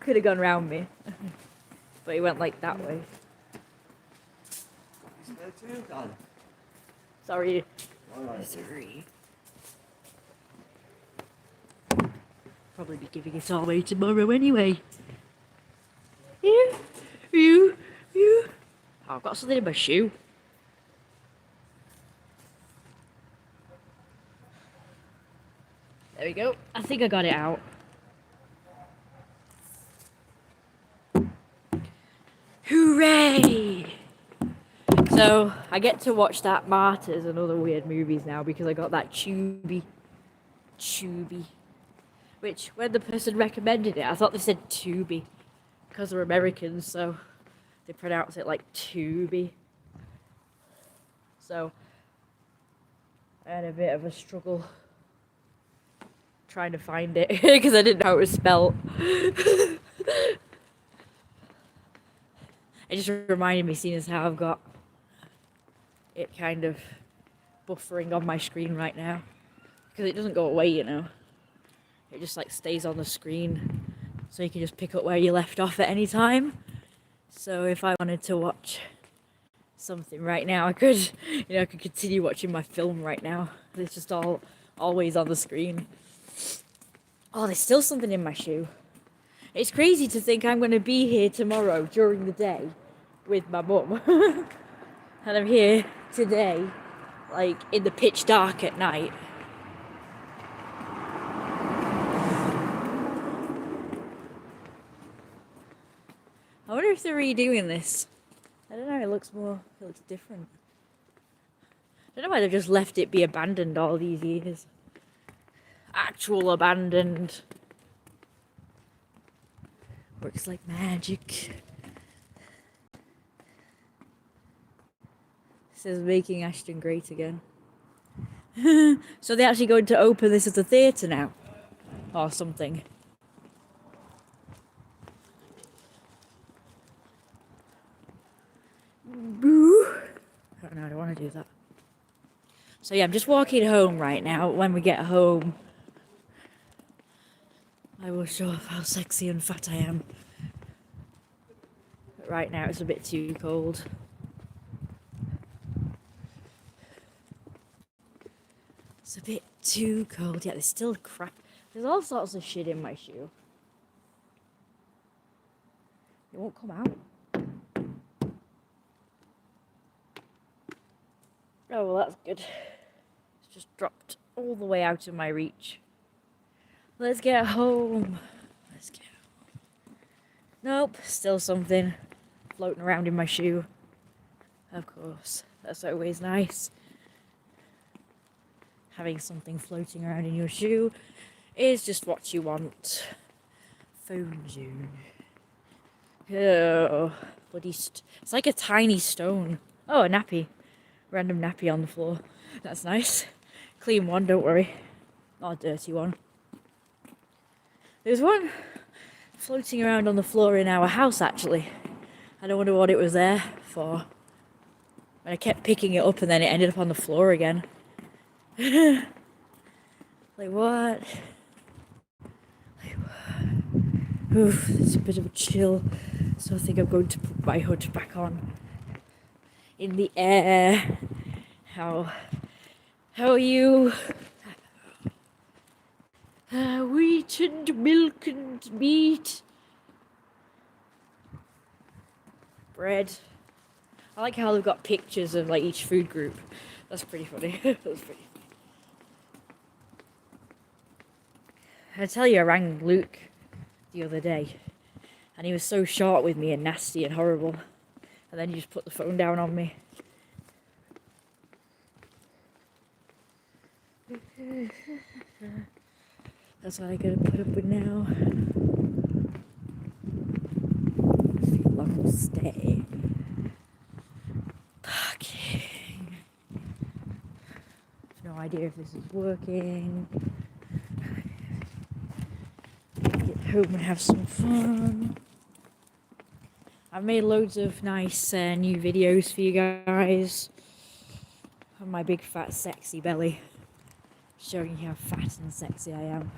could have gone round me. But he went like that way. Is there two, Dan? Sorry. Alright. Sorry. Probably be giving it all away tomorrow anyway. You. Oh, I've got something in my shoe. There we go. I think I got it out. Hooray! So, I get to watch that Martyrs and other weird movies now because I got that Tubi. Which, when the person recommended it, I thought they said Tubi. Because they're Americans, so they pronounce it like Tubi. So, I had a bit of a struggle trying to find it because I didn't know how it was spelled. It just reminded me, seeing as how I've got it kind of buffering on my screen right now. Because it doesn't go away, you know. It just like stays on the screen. So you can just pick up where you left off at any time. So if I wanted to watch something right now, I could, I could continue watching my film right now. It's just always on the screen. Oh, there's still something in my shoe. It's crazy to think I'm going to be here tomorrow during the day with my mum. And I'm here today, like, in the pitch dark at night. I wonder if they're redoing this. I don't know, it looks different. I don't know why they've just left it be abandoned all these years. Actual abandoned. Works like magic. It says making Ashton great again. So they're actually going to open this as a theatre now. Or something. Boo! Oh no, I don't want to do that. So yeah, I'm just walking home right now. When we get home, I will show off how sexy and fat I am. But right now it's a bit too cold. It's a bit too cold. Yeah, there's still crap. There's all sorts of shit in my shoe. It won't come out. Oh, well, that's good. It's just dropped all the way out of my reach. Let's get home. Nope, still something floating around in my shoe. Of course, that's always nice. Having something floating around in your shoe is just what you want. Phone Zoom. Oh, bloody it's like a tiny stone. Oh, a nappy. Random nappy on the floor. That's nice. Clean one, don't worry. Not a dirty one. There's one floating around on the floor in our house, actually. I don't wonder what it was there for. And I kept picking it up and then it ended up on the floor again. Like what? Oof, it's a bit of a chill. So I think I'm going to put my hood back on. In the air. How are you? Wheat and milk and meat. Bread. I like how they've got pictures of like each food group. That's pretty funny. That's pretty funny. I tell you, I rang Luke the other day and he was so short with me and nasty and horrible. And then he just put the phone down on me. That's what I gotta put up with now. Long stay. Parking. No idea if this is working. Get home and have some fun. I've made loads of nice new videos for you guys on my big fat sexy belly, showing you how fat and sexy I am.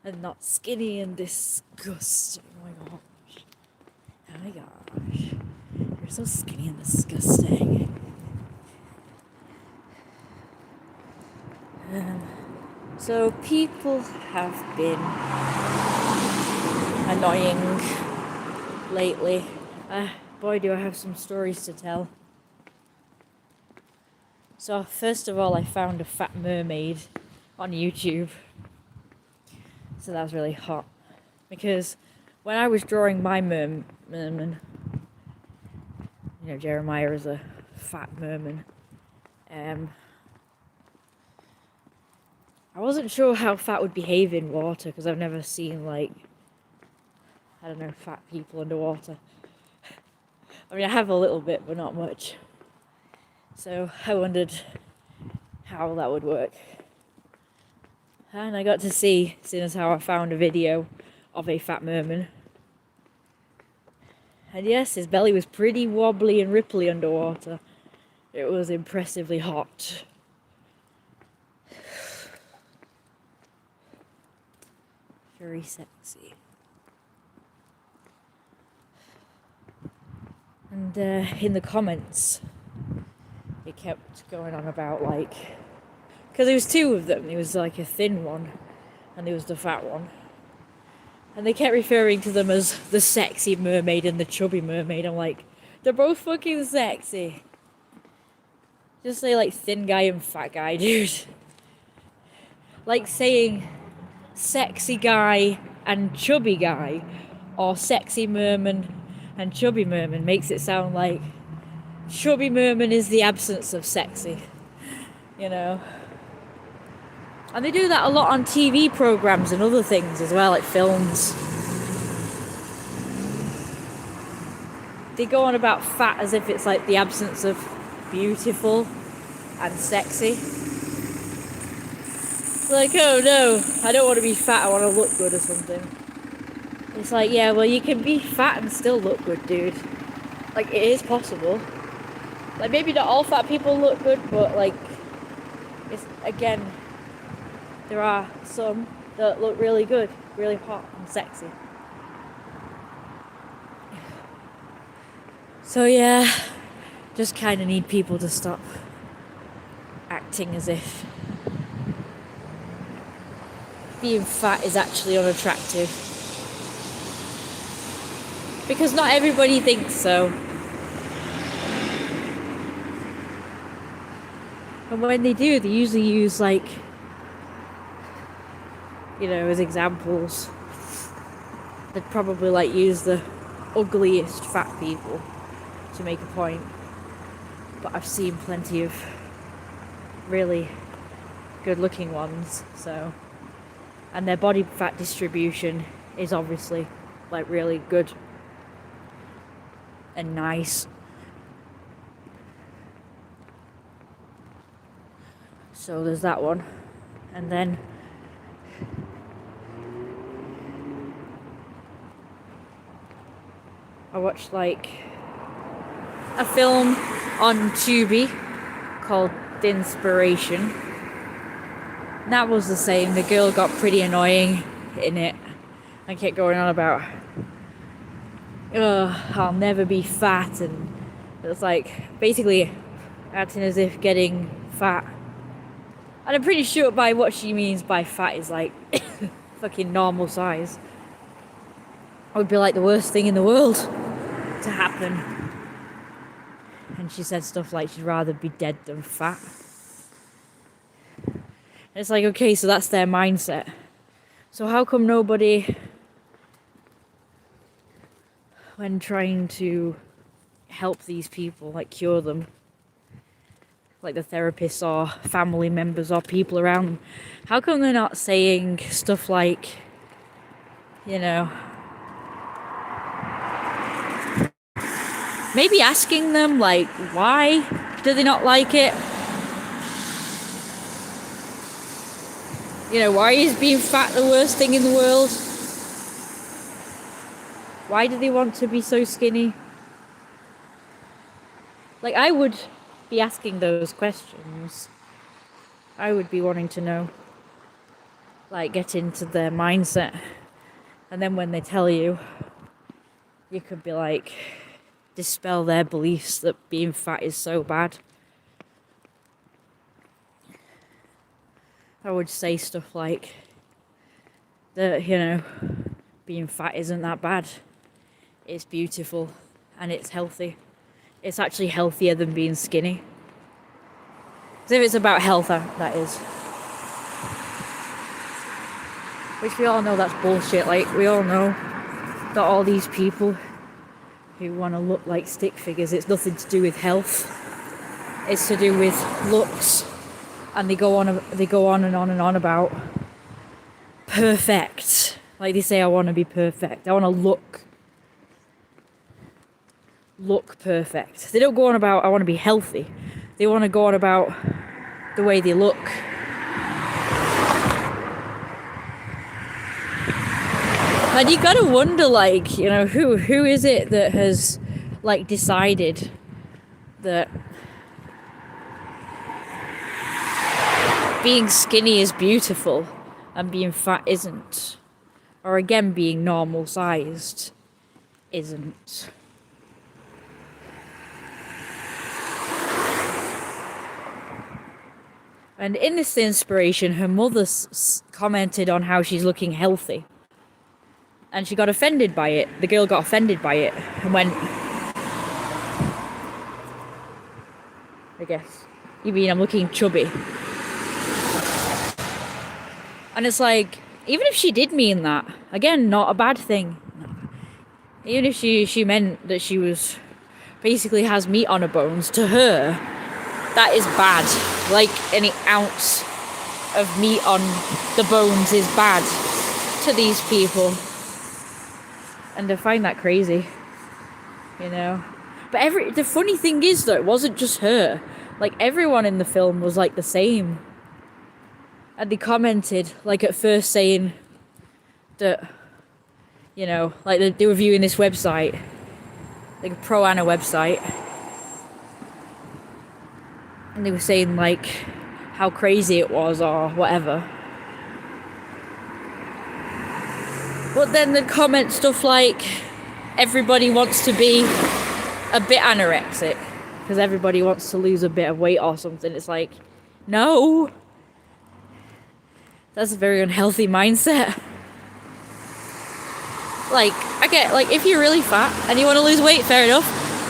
and not skinny and disgusting. Oh my gosh. Oh my gosh. You're so skinny and disgusting. So people have been annoying lately. Boy, do I have some stories to tell. So first of all, I found a fat mermaid on YouTube. So that was really hot. Because when I was drawing my merman, Jeremiah is a fat merman. I wasn't sure how fat would behave in water because I've never seen, fat people underwater. I mean, I have a little bit, but not much. So I wondered how that would work. And I got to see, seeing as how I found a video of a fat merman. And yes, his belly was pretty wobbly and ripply underwater. It was impressively hot. Very sexy. And in the comments, it kept going on about because there was two of them. There was a thin one, and there was the fat one. And they kept referring to them as the sexy mermaid and the chubby mermaid. I'm like, they're both fucking sexy. Just say thin guy and fat guy, dude. Like saying sexy guy and chubby guy, or sexy merman and chubby merman makes it sound like chubby merman is the absence of sexy, And they do that a lot on TV programs and other things as well, like films. They go on about fat as if it's the absence of beautiful and sexy. Oh no, I don't want to be fat, I want to look good or something. It's yeah, well, you can be fat and still look good, dude. It is possible. Maybe not all fat people look good, but it's, again, there are some that look really good, really hot and sexy. So yeah, just kind of need people to stop acting as if being fat is actually unattractive. Because not everybody thinks so. And when they do, they usually use as examples. They'd probably use the ugliest fat people to make a point. But I've seen plenty of really good looking ones, so, and their body fat distribution is obviously really good and nice. So there's that one. And then I watched a film on Tubi called The Inspiration. And that was the same. The girl got pretty annoying in it and kept going on about I'll never be fat, and it was basically acting as if getting fat, and I'm pretty sure by what she means by fat is fucking normal size, would be the worst thing in the world to happen. And she said stuff like she'd rather be dead than fat. And it's okay, so that's their mindset. So how come nobody, when trying to help these people, cure them, the therapists or family members or people around them, how come they're not saying stuff maybe asking them why do they not like it? Why is being fat the worst thing in the world? Why do they want to be so skinny? I would be asking those questions. I would be wanting to know. like get into their mindset, and then when they tell you, you could be like, dispel their beliefs that being fat is so bad. I would say stuff like that, you know, being fat isn't that bad. It's beautiful and it's healthy. It's actually healthier than being skinny. So if it's about health, that is. Which we all know that's bullshit. Like, we all know that all these people who want to look like stick figures, it's nothing to do with health. It's to do with looks. And they go on and on about perfect. Like they say, I want to be perfect. I want to look perfect. They don't go on about I want to be healthy. They want to go on about the way they look. And you gotta wonder, like, you know, who is it that has like decided that being skinny is beautiful and being fat isn't? Or again, being normal sized isn't. And in this inspiration, her mother commented on how she's looking healthy. And she got offended by it. The girl got offended by it and went, I guess, you mean I'm looking chubby? And it's like, even if she did mean that, again, not a bad thing. Even if she meant that she was basically has meat on her bones, to her, that is bad. Like any ounce of meat on the bones is bad to these people. And I find that crazy, you know. But the funny thing is, though, it wasn't just her. Like, everyone in the film was like the same. And they commented, like, at first saying that, you know, like they were viewing this website, like a pro-Ana website. And they were saying, like, how crazy it was or whatever. But then they'd comment stuff like, everybody wants to be a bit anorexic because everybody wants to lose a bit of weight or something. It's like, no. That's a very unhealthy mindset. Like, I get, like, if you're really fat and you want to lose weight, fair enough.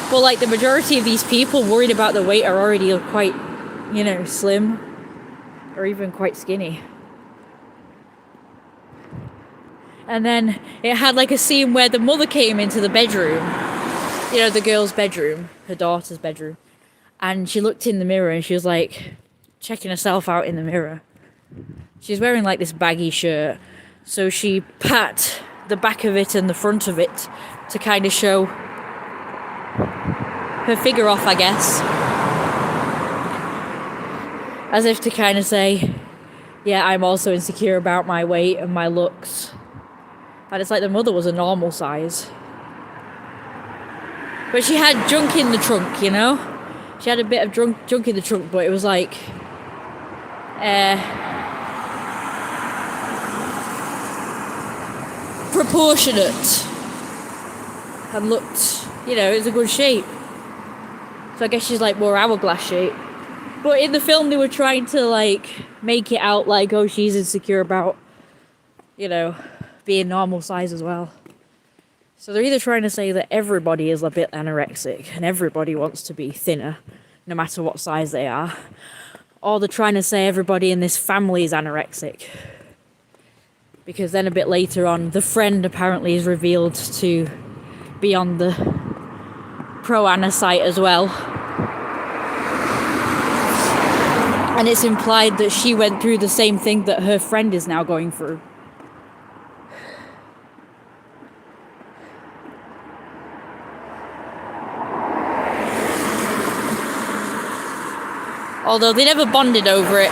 But, like, the majority of these people worried about the weight are already quite, you know, slim or even quite skinny. And then it had, like, a scene where the mother came into the bedroom, you know, the girl's bedroom, her daughter's bedroom. And she looked in the mirror and she was, like, checking herself out in the mirror. She's wearing, like, this baggy shirt. So she pat the back of it and the front of it to kind of show her figure off, I guess. As if to kind of say, yeah, I'm also insecure about my weight and my looks. And it's like the mother was a normal size. But she had junk in the trunk, you know? She had a bit of junk in the trunk, but it was like... proportionate. And looked, you know, it was a good shape. So I guess she's like more hourglass shape. But in the film they were trying to like make it out like, oh, she's insecure about, you know, being normal size as well. So they're either trying to say that everybody is a bit anorexic and everybody wants to be thinner, no matter what size they are, or they're trying to say everybody in this family is anorexic. Because then a bit later on, the friend apparently is revealed to be on the pro-Ana site as well. And it's implied that she went through the same thing that her friend is now going through. Although they never bonded over it.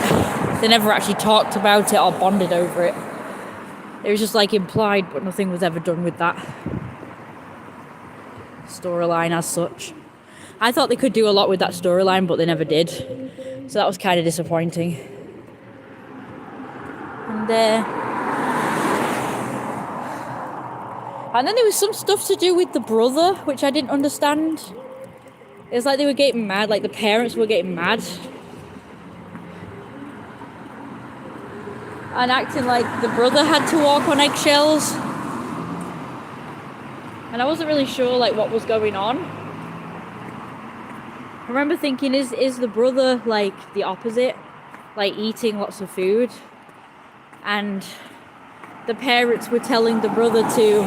They never actually talked about it or bonded over it. It was just like implied, but nothing was ever done with that storyline as such. I thought they could do a lot with that storyline, but they never did. So that was kind of disappointing. And and then there was some stuff to do with the brother, which I didn't understand. It was like they were getting mad, like the parents were getting mad. And acting like the brother had to walk on eggshells. And I wasn't really sure like what was going on. I remember thinking, is the brother like the opposite? Like eating lots of food? And the parents were telling the brother to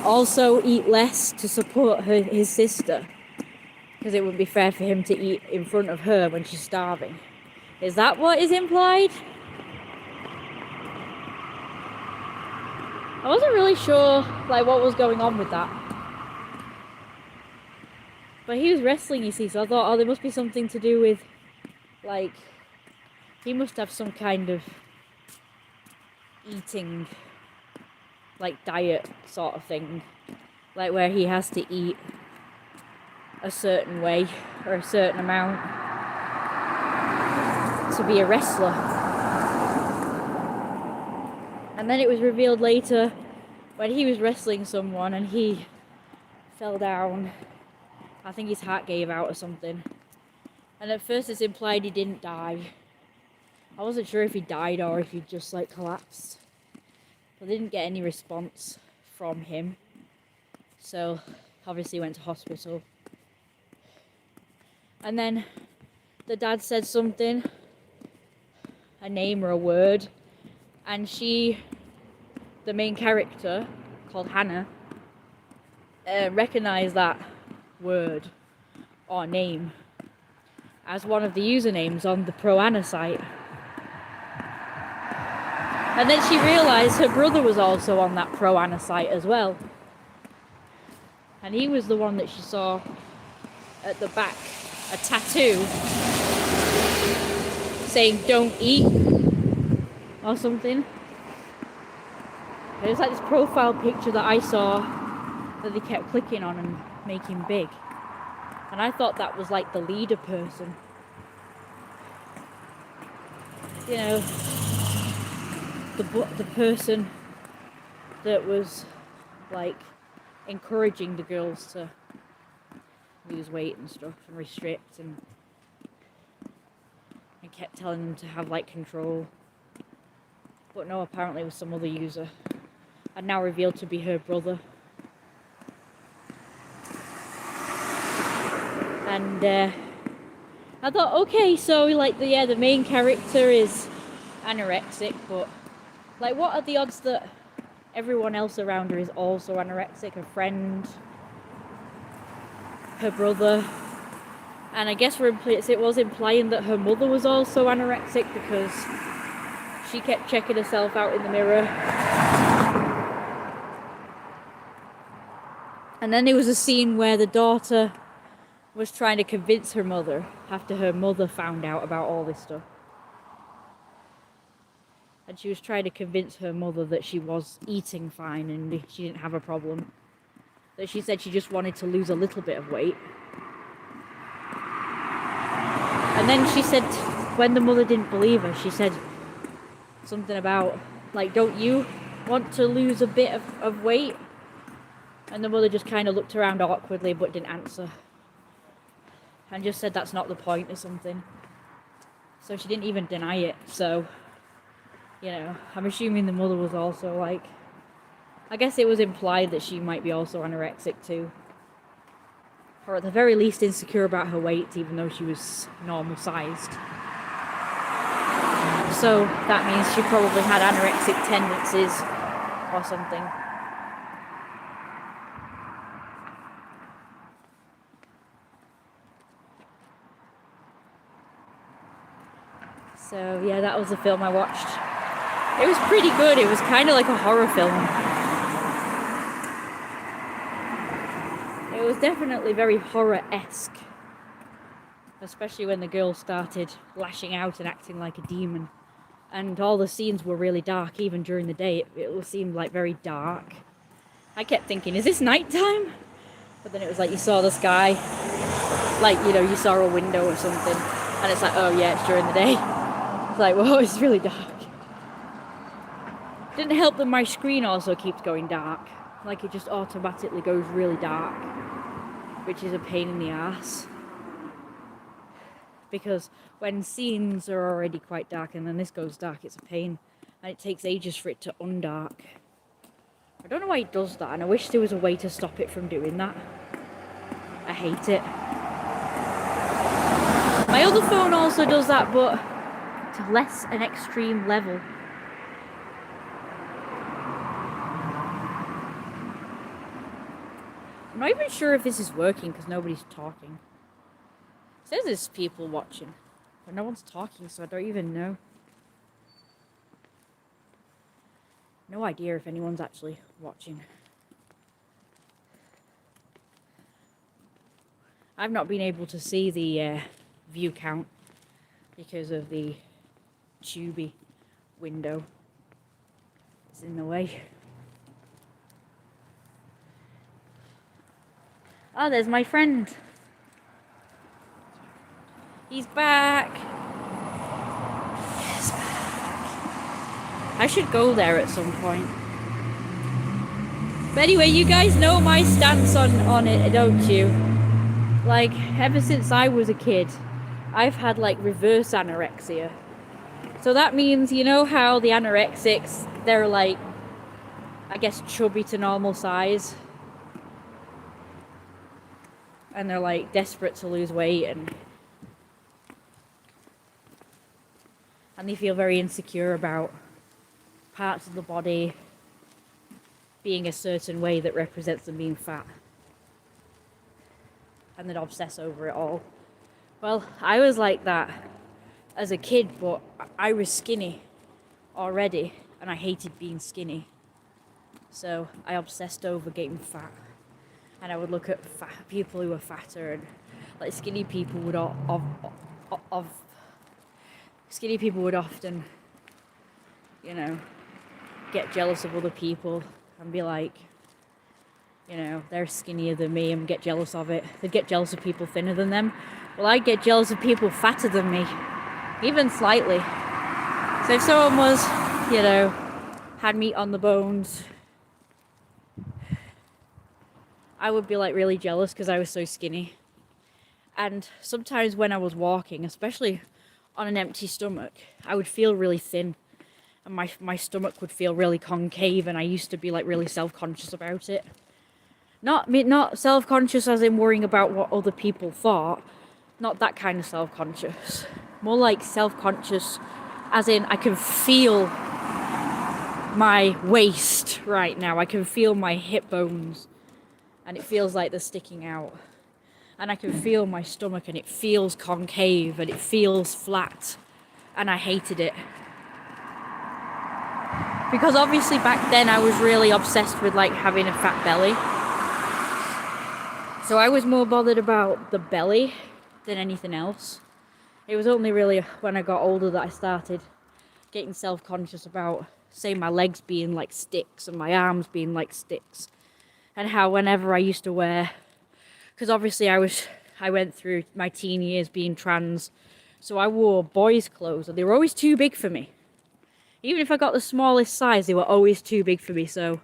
also eat less to support his sister. Because it wouldn't be fair for him to eat in front of her when she's starving. Is that what is implied? I wasn't really sure like what was going on with that. But he was wrestling, you see, so I thought, oh, there must be something to do with, like, he must have some kind of eating, like, diet sort of thing. Like, where he has to eat a certain way or a certain amount to be a wrestler. And then it was revealed later when he was wrestling someone and he fell down. I think his heart gave out or something. And at first it's implied he didn't die. I wasn't sure if he died or if he just like collapsed. But I didn't get any response from him. So obviously went to hospital. And then the dad said something, a name or a word, and she, the main character called Hannah, recognized that word or name as one of the usernames on the ProAnna site. And then she realised her brother was also on that ProAnna site as well. And he was the one that she saw at the back, a tattoo saying "don't eat" or something. It was like this profile picture that I saw that they kept clicking on and making big. And I thought that was like the leader person. You know, the person that was like encouraging the girls to lose weight and stuff and restrict and kept telling them to have like control. But no, apparently it was some other user. And now revealed to be her brother. And I thought, okay, so like the main character is anorexic, but like what are the odds that everyone else around her is also anorexic? Her friend, her brother, and I guess it was implying that her mother was also anorexic because she kept checking herself out in the mirror. And then there was a scene where the daughter was trying to convince her mother after her mother found out about all this stuff. And she was trying to convince her mother that she was eating fine and she didn't have a problem. That she said she just wanted to lose a little bit of weight. And then she said, when the mother didn't believe her, she said something about, like, don't you want to lose a bit of weight? And the mother just kind of looked around awkwardly but didn't answer. And just said that's not the point or something. So she didn't even deny it. So, you know, I'm assuming the mother was also like, I guess it was implied that she might be also anorexic too. Or at the very least insecure about her weight, even though she was normal sized. So that means she probably had anorexic tendencies or something. So yeah, that was the film I watched. It was pretty good. It was kind of like a horror film. It was definitely very horror-esque. Especially when the girl started lashing out and acting like a demon. And all the scenes were really dark, even during the day. It seemed like very dark. I kept thinking, is this nighttime? But then it was like you saw the sky. Like, you know, you saw a window or something. And it's like, oh yeah, it's during the day. It's like, whoa, it's really dark. Didn't help that my screen also keeps going dark. Like it just automatically goes really dark, which is a pain in the ass. Because when scenes are already quite dark and then this goes dark, it's a pain. And it takes ages for it to undark. I don't know why it does that, and I wish there was a way to stop it from doing that. I hate it. My other phone also does that, but to less an extreme level. I'm not even sure if this is working because nobody's talking. It says there's people watching, but no one's talking, so I don't even know. No idea if anyone's actually watching. I've not been able to see the view count because of the Tubi window. It's in the way. Oh, there's my friend. He's back. He's back. I should go there at some point. But anyway, you guys know my stance on it, don't you? Like, ever since I was a kid, I've had like reverse anorexia. So that means, you know how the anorexics, they're like, I guess, chubby to normal size. And they're like desperate to lose weight and they feel very insecure about parts of the body being a certain way that represents them being fat. And they'd obsess over it all. Well, I was like that as a kid, but I was skinny already and I hated being skinny. So I obsessed over getting fat. And I would look at people who were fatter, and like skinny people would often, you know, get jealous of other people and be like, you know, they're skinnier than me and get jealous of it. They'd get jealous of people thinner than them. Well, I'd get jealous of people fatter than me, even slightly. So if someone was, you know, had meat on the bones, I would be like really jealous because I was so skinny. And sometimes when I was walking, especially on an empty stomach, I would feel really thin and my stomach would feel really concave, and I used to be like really self-conscious about it. Not self-conscious as in worrying about what other people thought, not that kind of self-conscious. More like self-conscious as in I can feel my waist right now. I can feel my hip bones. And it feels like they're sticking out. And I can feel my stomach and it feels concave and it feels flat. And I hated it. Because obviously back then I was really obsessed with like having a fat belly. So I was more bothered about the belly than anything else. It was only really when I got older that I started getting self-conscious about, say, my legs being like sticks and my arms being like sticks. And how whenever I used to wear, because obviously I went through my teen years being trans, so I wore boys' clothes and they were always too big for me. Even if I got the smallest size, they were always too big for me. So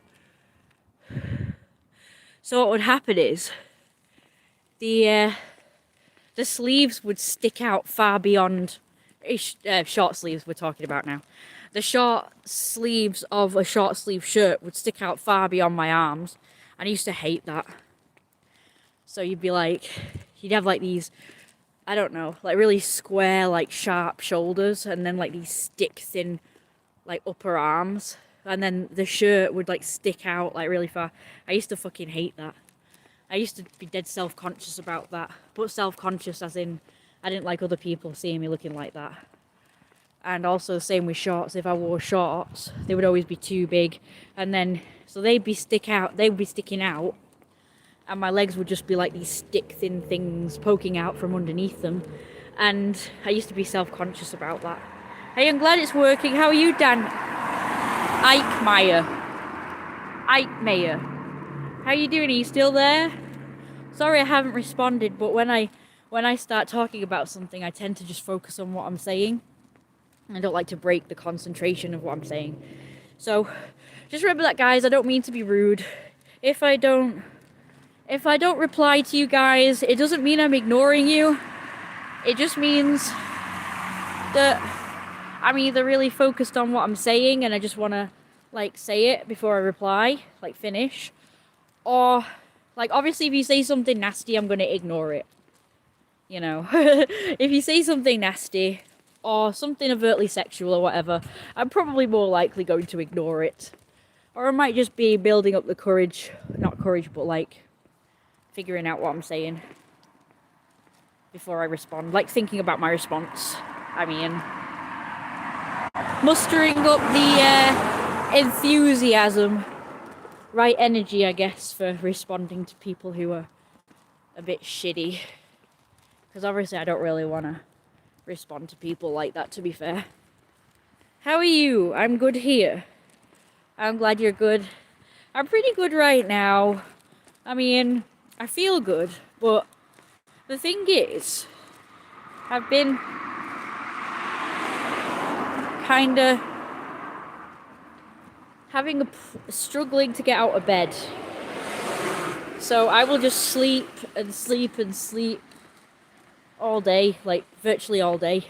what would happen is the sleeves would stick out far beyond short sleeves we're talking about now. The short sleeves of a short sleeve shirt would stick out far beyond my arms. And I used to hate that. So you'd have like these, I don't know, like really square, like sharp shoulders, and then like these stick thin, like upper arms. And then the shirt would like stick out like really far. I used to fucking hate that. I used to be dead self-conscious about that. But self-conscious as in, I didn't like other people seeing me looking like that. And also the same with shorts. If I wore shorts, they would always be too big. And then, so they'd be sticking out. And my legs would just be like these stick thin things poking out from underneath them. And I used to be self-conscious about that. Hey, I'm glad it's working. How are you, Dan? Ike Meyer. How are you doing? Are you still there? Sorry I haven't responded, but when I start talking about something, I tend to just focus on what I'm saying. I don't like to break the concentration of what I'm saying. So just remember that, guys. I don't mean to be rude. If I don't reply to you guys, it doesn't mean I'm ignoring you. It just means that I'm either really focused on what I'm saying and I just want to like say it before I reply, like finish, or like obviously if you say something nasty, I'm going to ignore it. You know, if you say something nasty or something overtly sexual or whatever, I'm probably more likely going to ignore it. Or I might just be building up the courage, not courage, but like figuring out what I'm saying before I respond, like thinking about my response. I mean, mustering up the enthusiasm, right energy, I guess, for responding to people who are a bit shitty. Because obviously I don't really want to respond to people like that, to be fair. How are you? I'm good here. I'm glad you're good. I'm pretty good right now. I mean, I feel good, but the thing is, I've been kind of struggling to get out of bed. So I will just sleep and sleep and sleep all day, like virtually all day.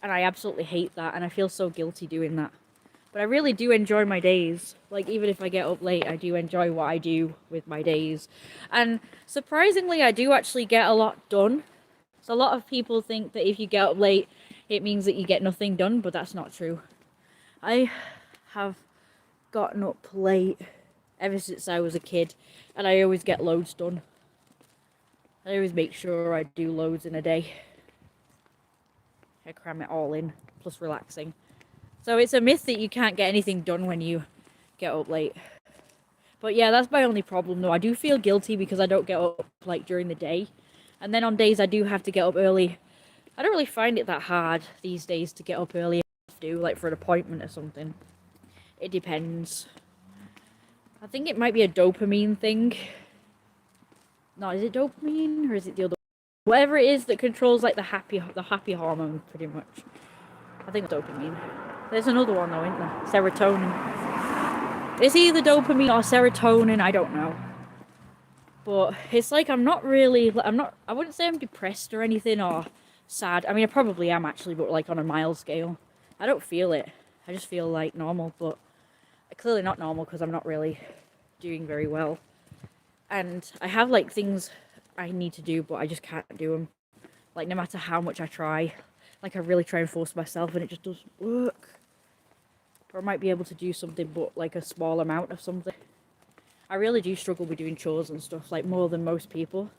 And I absolutely hate that, and I feel so guilty doing that. But I really do enjoy my days. Like, even if I get up late, I do enjoy what I do with my days. And surprisingly, I do actually get a lot done. So a lot of people think that if you get up late, it means that you get nothing done, but that's not true. I have gotten up late ever since I was a kid, and I always get loads done. I always make sure I do loads in a day. I cram it all in, plus relaxing. So it's a myth that you can't get anything done when you get up late. But yeah, that's my only problem though. I do feel guilty because I don't get up like during the day. And then on days I do have to get up early. I don't really find it that hard these days to get up early if I have to, like for an appointment or something. It depends. I think it might be a dopamine thing. No, is it dopamine or is it the other? Whatever it is that controls like the happy hormone, pretty much. I think it's dopamine. There's another one though, isn't there? Serotonin. It's either dopamine or serotonin, I don't know. But it's like I wouldn't say I'm depressed or anything or sad. I mean, I probably am actually, but like on a mild scale. I don't feel it. I just feel like normal, but clearly not normal because I'm not really doing very well. And I have like things I need to do, but I just can't do them. Like no matter how much I try, like I really try and force myself and it just doesn't work. Or I might be able to do something, but like a small amount of something. I really do struggle with doing chores and stuff, like more than most people.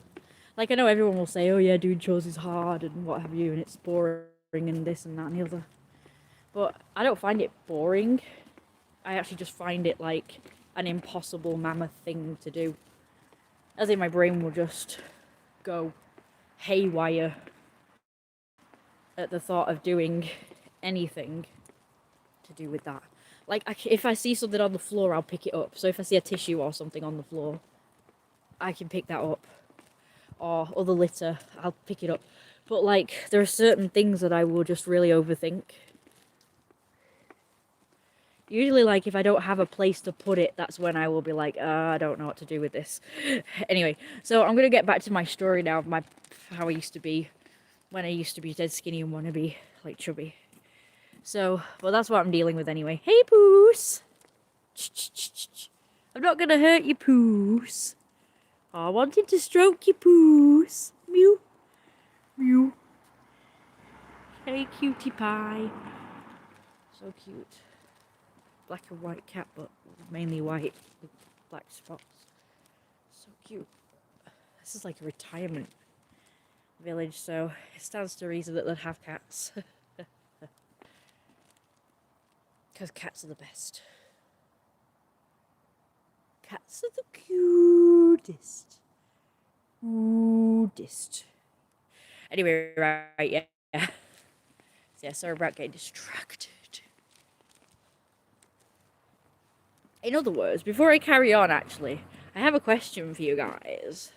Like I know everyone will say, oh yeah, doing chores is hard and what have you, and it's boring and this and that and the other. But I don't find it boring. I actually just find it like an impossible mammoth thing to do. As in my brain will just go haywire at the thought of doing anything to do with that. Like, if I see something on the floor, I'll pick it up. So if I see a tissue or something on the floor, I can pick that up. Or other litter, I'll pick it up. But, like, there are certain things that I will just really overthink. Usually, like, if I don't have a place to put it, that's when I will be like, I don't know what to do with this. Anyway, so I'm going to get back to my story now of how I used to be when I used to be dead skinny and want to be, like, chubby. So, well, that's what I'm dealing with anyway. Hey, Poos! I'm not going to hurt you, Poos. Oh, I wanted to stroke you, Poos. Mew. Mew. Hey, cutie pie. So cute. Black and white cat, but mainly white with black spots. So cute. This is like a retirement village, so it stands to reason that they'd have cats. Because cats are the best. Cats are the cutest. Cutest. Anyway, right, yeah. So yeah, sorry about getting distracted. In other words, before I carry on, actually, I have a question for you guys.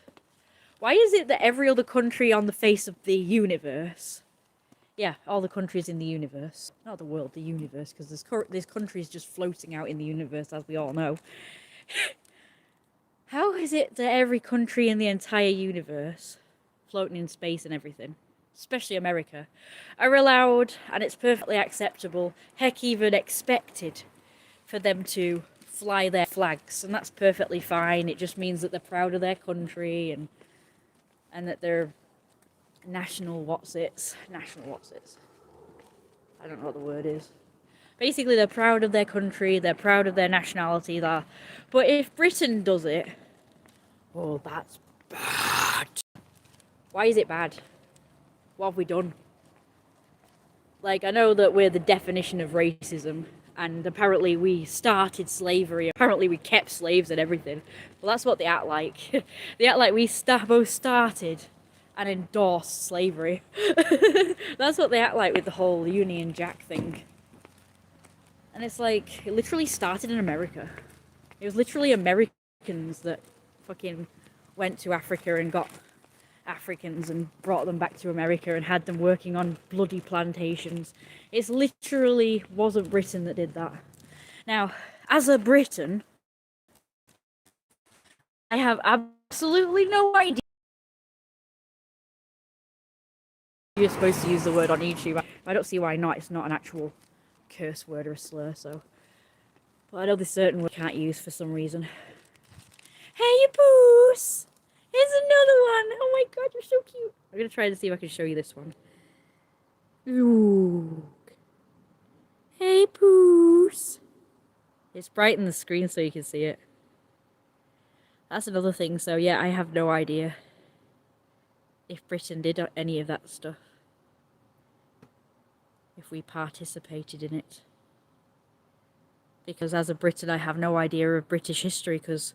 Why is it that every other country on the face of the universe Yeah, all the countries in the universe. Not the world, the universe, because there's countries just floating out in the universe, as we all know. How is it that every country in the entire universe, floating in space and everything, especially America, are allowed, and it's perfectly acceptable, heck, even expected, for them to fly their flags, and that's perfectly fine. It just means that they're proud of their country and that they're national whatsits. I don't know what the word is. Basically, they're proud of their country, they're proud of their nationality, that. But if Britain does it, oh, that's bad. Why is it bad? What have we done? Like, I know that we're the definition of racism, and apparently we started slavery. Apparently we kept slaves and everything. Well, that's what they act like. They act like we both started and endorsed slavery. That's what they act like with the whole Union Jack thing. And it's like, it literally started in America. It was literally Americans that fucking went to Africa and got Africans and brought them back to America and had them working on bloody plantations. It's literally wasn't Britain that did that. Now, as a Briton, I have absolutely no idea. You're supposed to use the word on YouTube. I don't see why not. It's not an actual curse word or a slur, so. But I know there's certain words I can't use for some reason. Hey, you poos! Here's another one! Oh my god, you're so cute! I'm gonna try to see if I can show you this one. Look. Hey, poos! It's brighten the screen so you can see it. That's another thing, so yeah, I have no idea if Britain did any of that stuff. If we participated in it. Because as a Briton, I have no idea of British history, because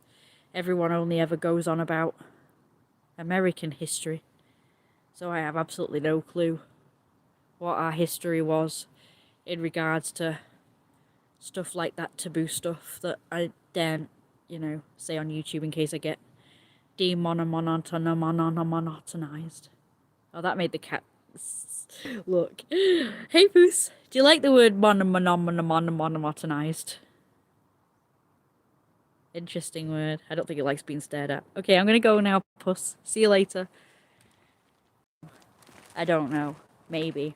everyone only ever goes on about American history. So I have absolutely no clue what our history was in regards to stuff like that, taboo stuff that I daren't, you know, say on YouTube in case I get demonotonized. Oh, that made the cat look. Hey, Poos. Do you like the word monotonized? Interesting word. I don't think it likes being stared at. Okay, I'm gonna go now, Puss. See you later. I don't know. Maybe.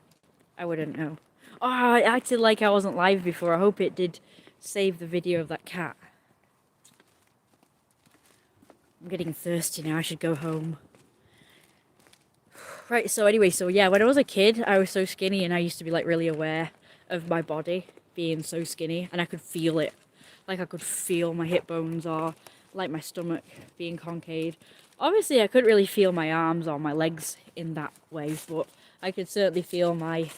I wouldn't know. Oh, I acted like I wasn't live before. I hope it did save the video of that cat. I'm getting thirsty now. I should go home. Right, so anyway, so yeah, when I was a kid, I was so skinny and I used to be like really aware of my body being so skinny and I could feel it. Like I could feel my hip bones or like my stomach being concave. Obviously, I couldn't really feel my arms or my legs in that way, but I could certainly feel my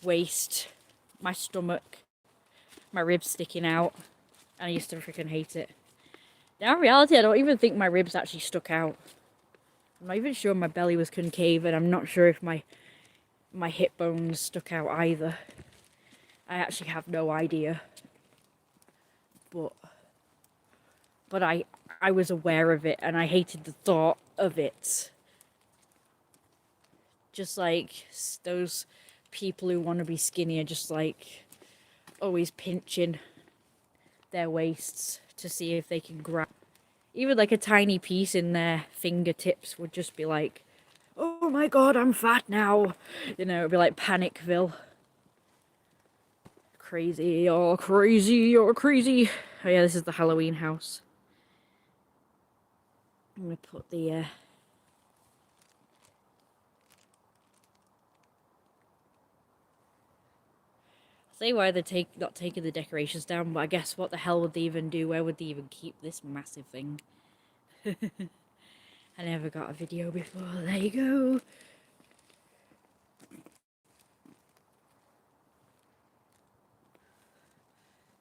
waist, my stomach, my ribs sticking out, and I used to freaking hate it. Now in reality, I don't even think my ribs actually stuck out. I'm not even sure my belly was concave, and I'm not sure if my hip bones stuck out either. I actually have no idea. But I was aware of it, and I hated the thought of it. Just like those people who want to be skinny are just like always pinching their waists to see if they can grab. Even like a tiny piece in their fingertips would just be like, oh my god, I'm fat now. You know, it'd be like Panicville. Crazy, oh crazy, oh crazy. Oh yeah, this is the Halloween house. I'm gonna put the say why they're not taking the decorations down, but I guess what the hell would they even do? Where would they even keep this massive thing? I never got a video before. There you go.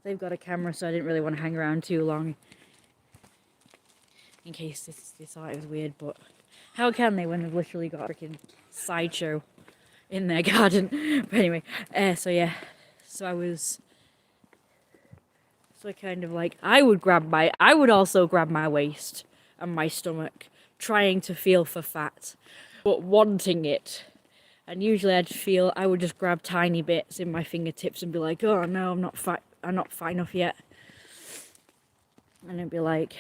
They've got a camera, so I didn't really want to hang around too long. In case they thought it was weird, but how can they when they've literally got a freaking sideshow in their garden? But anyway, so yeah. So I kind of like, I would also grab my waist and my stomach, trying to feel for fat, but wanting it And usually I would just grab tiny bits in my fingertips and be like, oh no, I'm not fat enough yet. And it'd be like,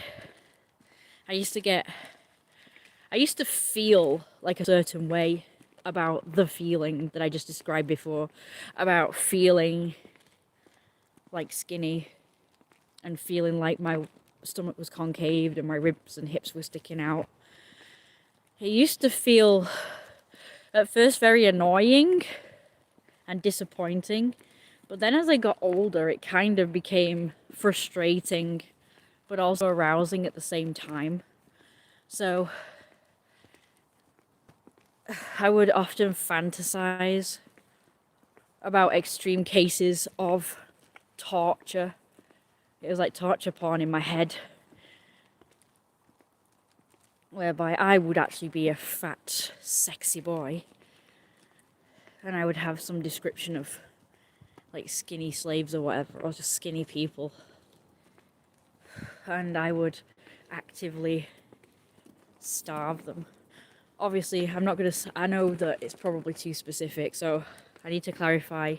I used to feel like a certain way about the feeling that I just described before, about feeling like skinny and feeling like my stomach was concaved and my ribs and hips were sticking out. It used to feel at first very annoying and disappointing, but then as I got older, it kind of became frustrating, but also arousing at the same time. So I would often fantasize about extreme cases of torture. It was like torture porn in my head, whereby I would actually be a fat, sexy boy, and I would have some description of like skinny slaves or whatever, or just skinny people, and I would actively starve them. Obviously, I know that it's probably too specific, so I need to clarify.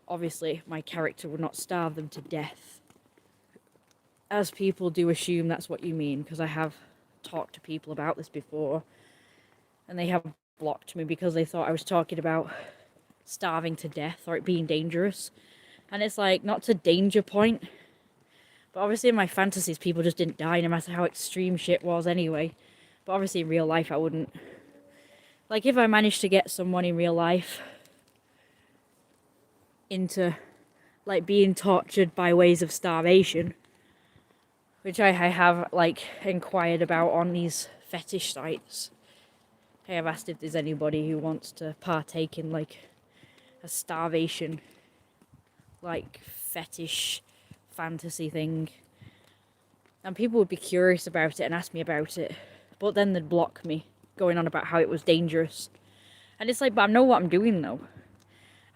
Obviously, my character would not starve them to death, as people do assume that's what you mean, because I have talked to people about this before, and they have blocked me because they thought I was talking about starving to death or it being dangerous. And it's like, not to danger point, but obviously in my fantasies people just didn't die no matter how extreme shit was anyway. But obviously in real life I wouldn't. Like, if I managed to get someone in real life into like being tortured by ways of starvation, which I have like inquired about on these fetish sites. I have asked if there's anybody who wants to partake in like a starvation like fetish fantasy thing, and people would be curious about it and ask me about it, but then they'd block me, going on about how it was dangerous. And it's like, but I know what I'm doing though.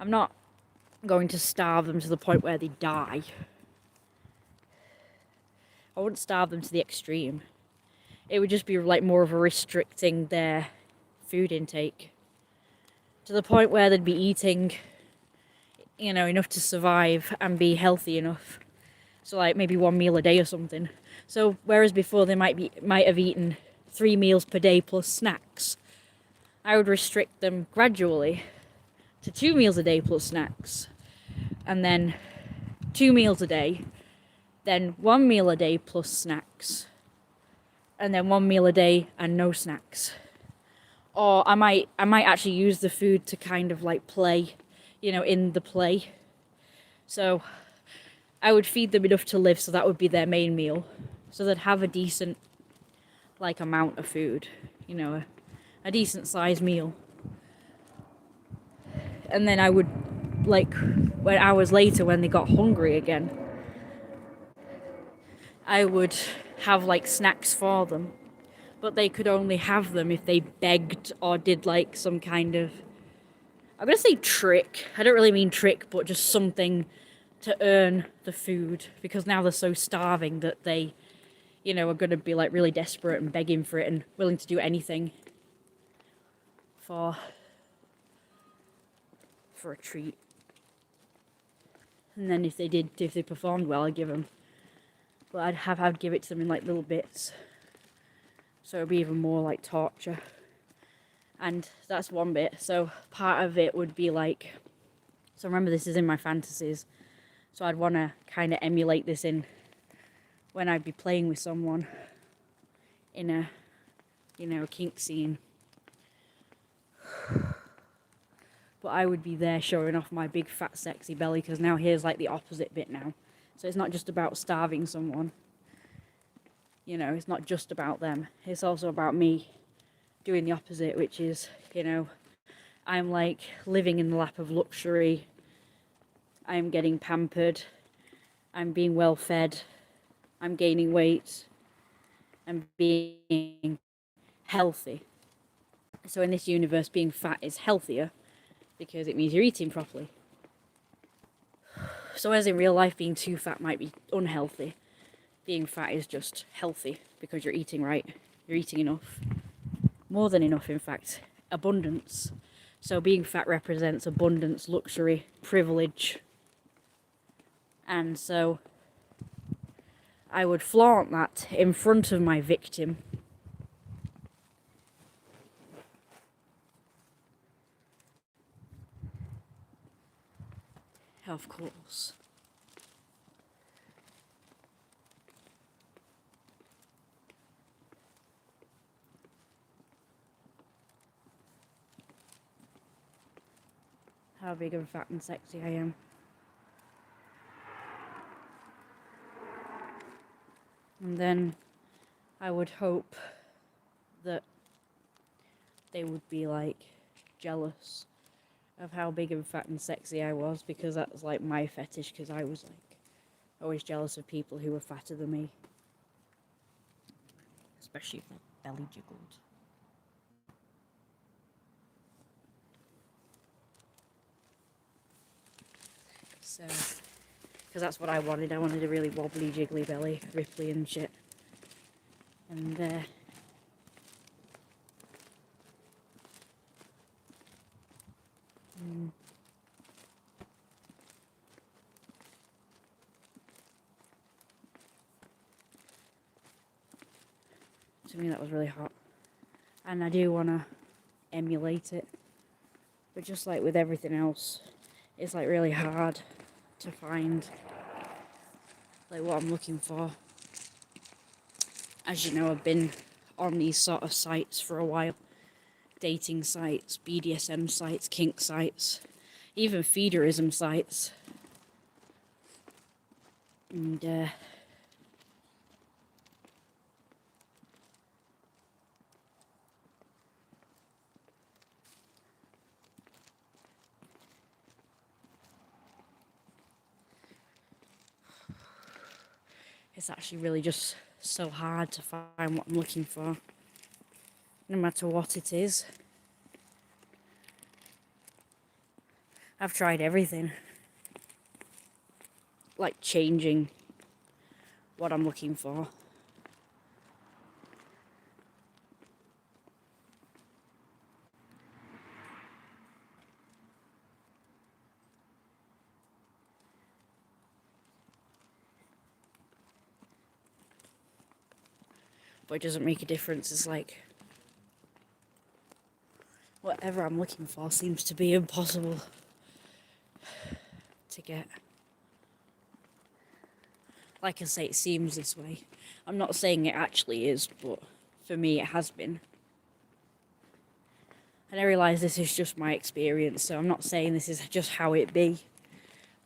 I'm not going to starve them to the point where they die. I wouldn't starve them to the extreme. It would just be like more of a restricting their food intake to the point where they'd be eating, enough to survive and be healthy enough. So like maybe 1 meal a day or something. So whereas before they might have eaten 3 meals per day plus snacks, I would restrict them gradually to 2 meals a day plus snacks, and then 2 meals a day, then 1 meal a day plus snacks, and then 1 meal a day and no snacks. Or I might actually use the food to kind of like play, in the play. So I would feed them enough to live, so that would be their main meal. So they'd have a decent like amount of food, a decent sized meal. And then I would, like, when hours later when they got hungry again, I would have like snacks for them. But they could only have them if they begged or did like some kind of, I'm gonna say trick. I don't really mean trick, but just something to earn the food, because now they're so starving that they, are gonna be like really desperate and begging for it and willing to do anything for a treat. And then if they performed well, I'd give them. But I'd give it to them in like little bits. So it'd be even more like torture. And that's one bit. So part of it would be like, so remember this is in my fantasies. So I'd want to kind of emulate this in when I'd be playing with someone in a, a kink scene. But I would be there showing off my big fat sexy belly, because now here's like the opposite bit now. So it's not just about starving someone. It's not just about them. It's also about me doing the opposite, which is, I'm like living in the lap of luxury. I'm getting pampered. I'm being well fed. I'm gaining weight. I'm being healthy. So in this universe, being fat is healthier because it means you're eating properly. So as in real life, being too fat might be unhealthy. Being fat is just healthy because you're eating right. You're eating enough. More than enough, in fact. Abundance. So being fat represents abundance, luxury, privilege. And so I would flaunt that in front of my victim. Of course. How big and fat and sexy I am. And then I would hope that they would be like jealous of how big and fat and sexy I was, because that was like my fetish, because I was like always jealous of people who were fatter than me, especially if their belly jiggled. So, because that's what I wanted. I wanted a really wobbly, jiggly belly, ripply and shit. And to me that was really hot. And I do want to emulate it. But just like with everything else, it's like really hard to find like what I'm looking for. As you know, I've been on these sort of sites for a while. Dating sites, BDSM sites, kink sites, even feederism sites. And it's actually really just so hard to find what I'm looking for, no matter what it is. I've tried everything, like changing what I'm looking for. But it doesn't make a difference. It's like whatever I'm looking for seems to be impossible to get. Like I say, it seems this way. I'm not saying it actually is, but for me it has been. And I realise this is just my experience, so I'm not saying this is just how it be.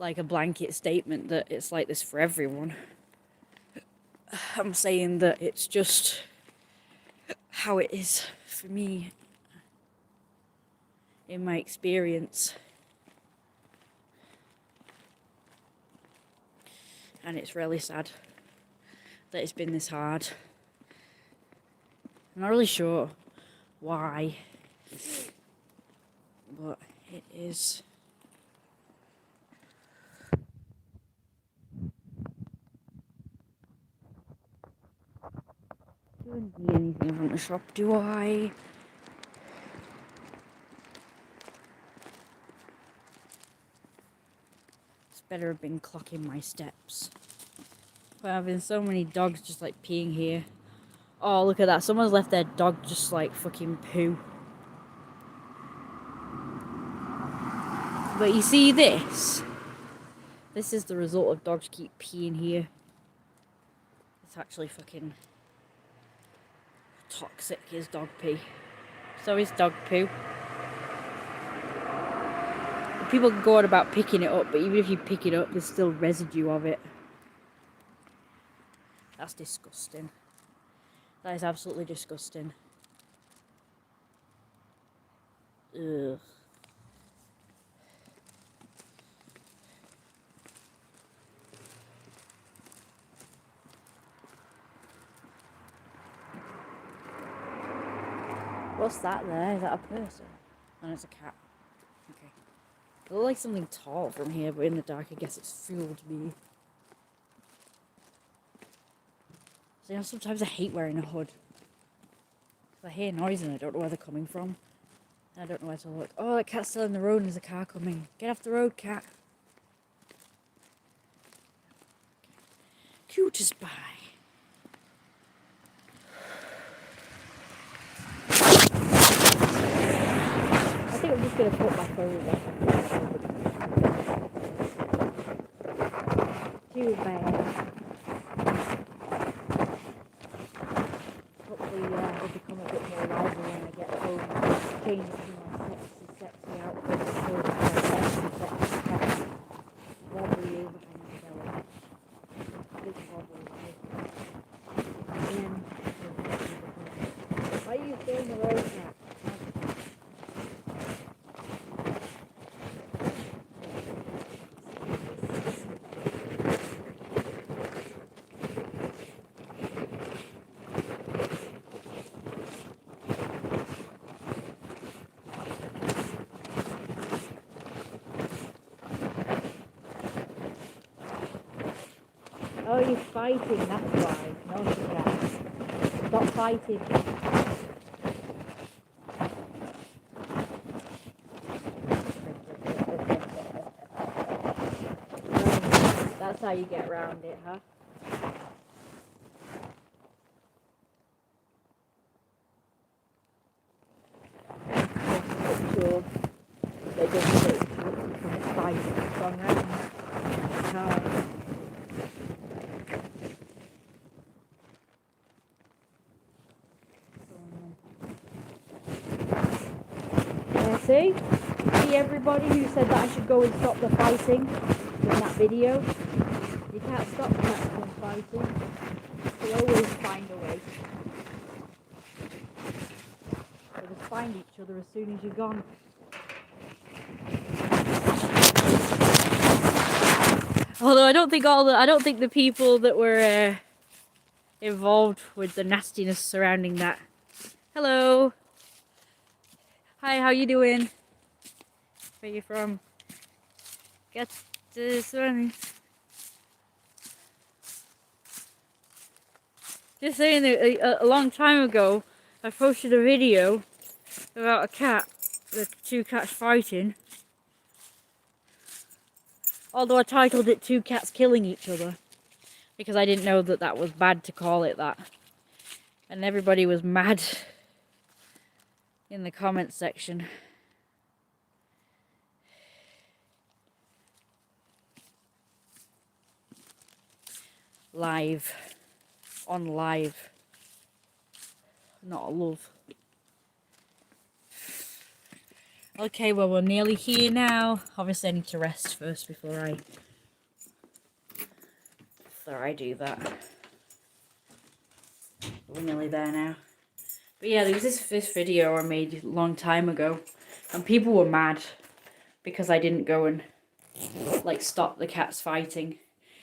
Like a blanket statement that it's like this for everyone. I'm saying that it's just how it is for me in my experience. And it's really sad that it's been this hard. I'm not really sure why, but it is. Don't need anything from the shop, do I? It's better have been clocking my steps. But having so many dogs just like peeing here. Oh, look at that. Someone's left their dog just like fucking poo. But you see this? This is the result of dogs keep peeing here. It's actually fucking toxic, is dog pee. So is dog poo. People can go on about picking it up, but even if you pick it up, there's still residue of it. That's disgusting. That is absolutely disgusting. Ugh. What's that there? Is that a person? No, it's a cat. Okay. It looks like something tall from here, but in the dark, I guess it's fooled me. So, you know, sometimes I hate wearing a hood. I hear noise and I don't know where they're coming from. I don't know where to look. Oh, that cat's still in the road and there's a car coming. Get off the road, cat. Cutest pie. I think I'm just going to put my phone back. Too bad. Hopefully it'll become a bit more lively when I get home. Change it to my sexy outfit. Sexy cat. Wobbly overhang belly. Big wobbly. Again. Why are you staying the road, cat? Oh, you're fighting, that's why. No surprise. Stop fighting. That's how you get around it, huh? Sure. They just say from the fight. It's gone round. It's hard. See everybody who said that I should go and stop the fighting in that video? You can't stop cats from fighting. They always find a way. They just find each other as soon as you're gone. Although I don't think the people that were involved with the nastiness surrounding that. Hello. Hi, how you doing? Where you from? Get this one. Just saying that a long time ago, I posted a video about a cat, the two cats fighting. Although I titled it "Two Cats Killing Each Other," because I didn't know that that was bad to call it that. And everybody was mad in the comments section. Live. On live. Not a love. Okay, well, we're nearly here now. Obviously, I need to rest first before I do that. We're nearly there now. But yeah, there was this video I made a long time ago, and people were mad because I didn't go and like stop the cats fighting.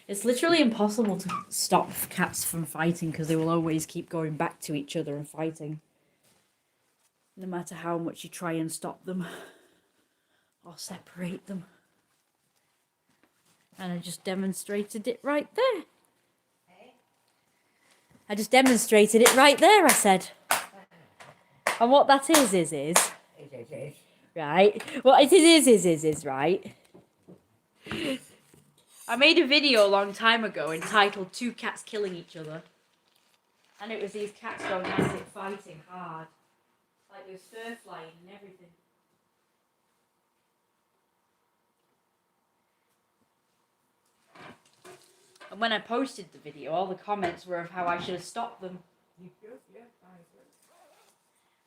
It's literally impossible to stop cats from fighting because they will always keep going back to each other and fighting, no matter how much you try and stop them or separate them. And I just demonstrated it right there. I just demonstrated it right there, I said. And what that is, right? What it is, right? I made a video a long time ago entitled "Two Cats Killing Each Other." And it was these cats going at it, fighting hard. Like there was fur flying and everything. And when I posted the video, all the comments were of how I should have stopped them.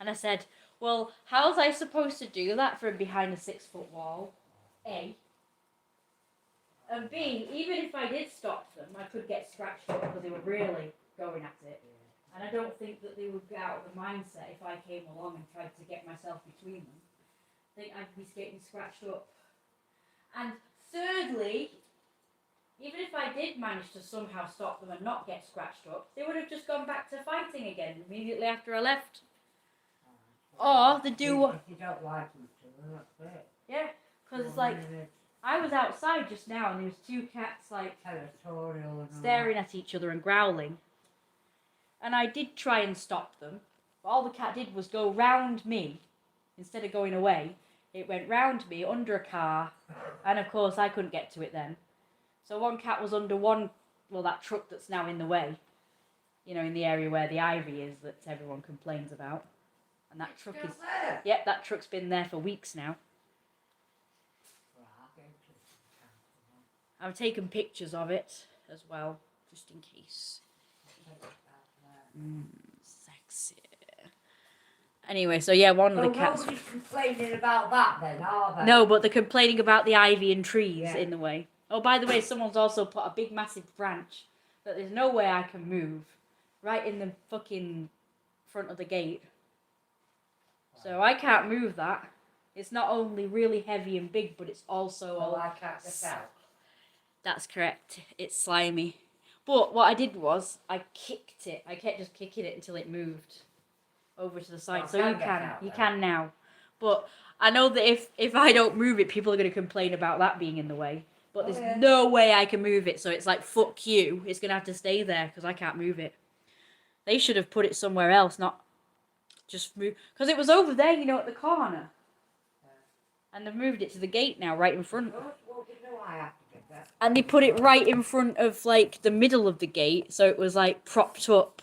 And I said, well, how was I supposed to do that from behind a 6-foot wall? A. And B, even if I did stop them, I could get scratched up because they were really going at it. And I don't think that they would get out of the mindset if I came along and tried to get myself between them. I think I'd be getting scratched up. And thirdly, even if I did manage to somehow stop them and not get scratched up, they would have just gone back to fighting again immediately after I left. Or they do what... If you don't like each other, that's it. Yeah, because it's like... I was outside just now and there was two cats like staring at each other and growling. And I did try and stop them. But all the cat did was go round me instead of going away, it went round me under a car, and of course I couldn't get to it then. So one cat was under that truck that's now in the way, in the area where the ivy is that everyone complains about. And that truck is, there. yep, that truck's been there for weeks now. I've taken pictures of it as well, just in case. Sexy. Anyway, so yeah, one of the cats. Nobody's complaining about that then, are they? No, but they're complaining about the ivy and trees Yeah. in the way. Oh, by the way, someone's also put a big, massive branch that there's no way I can move right in the fucking front of the gate. So I can't move that. It's not only really heavy and big, but it's also Well, all... I can't get out. That's correct. It's slimy. But what I did was I kicked it. I kept just kicking it until it moved over to the side. Well, So I you can get can. out You then. can now. But I know that if I don't move it, people are going to complain about that being in the way. But Oh, there's yeah. no way I can move it. So it's like, fuck you. It's going to have to stay there because I can't move it. They should have put it somewhere else, not just move. Because it was over there, at the corner. And they've moved it to the gate now, right in front. Well, you know I have to get that. And they put it right in front of, like, the middle of the gate. So it was, like, propped up.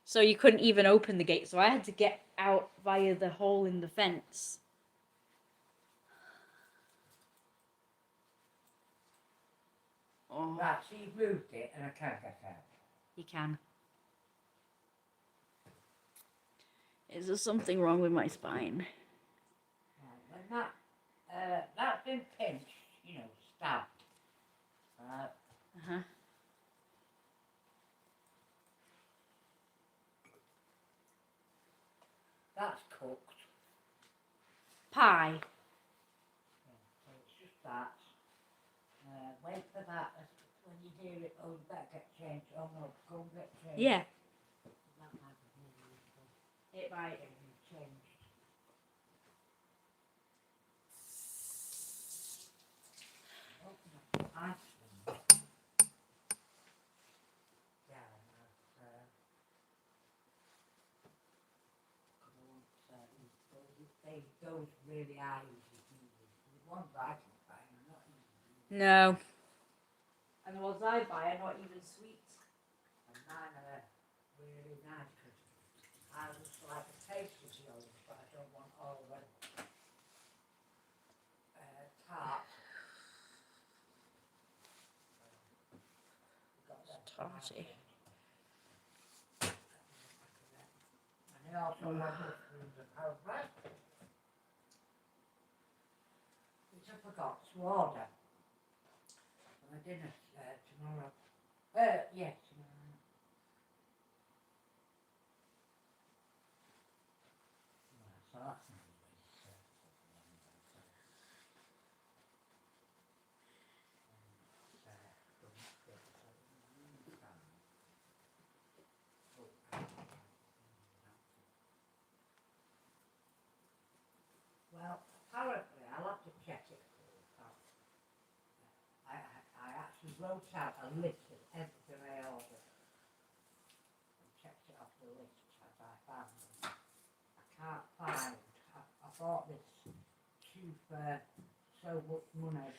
So you couldn't even open the gate. So I had to get out via the hole in the fence. Oh, Right, so you've moved it and I can't get out. you can. Is there something wrong with my spine? Right, when that's been pinched, stabbed. Uh-huh. That's cooked. Pie. So it's just that. Wait for that. When you hear it, oh, you better get changed. Oh no, go and get changed. Yeah. That might be really useful. It might. Get you changed. Open up the ice cream. Yeah, those really are easy to use. The ones I can find are not easy. No. And the ones I buy are not even sweet. And mine are really nice because I just like a taste of yours, but I don't want all the tart. Tarty. And I also want the paragraph, which I forgot to order for my dinner tomorrow. Yes, tomorrow. So that's well, apparently I'll have to check it. I actually wrote out a list of everything I ordered and checked it off the list as I found them. I can't find. I bought this tube for so much money.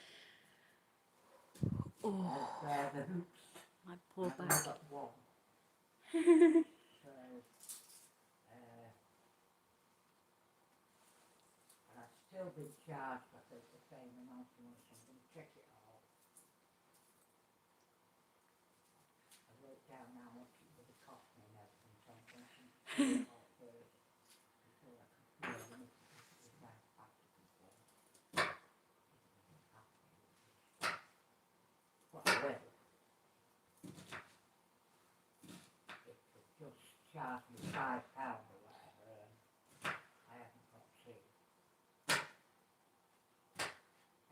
Oh, The hoops. my poor And I back. got one. So, and I've still been charged, I think, the same amount of money, so I'm going to check it all. I wrote down how much it would have cost me and everything, so I'm going to check it all first before I can feel the right practical form. What I will. It could just charge me £5 or whatever, and I haven't got to.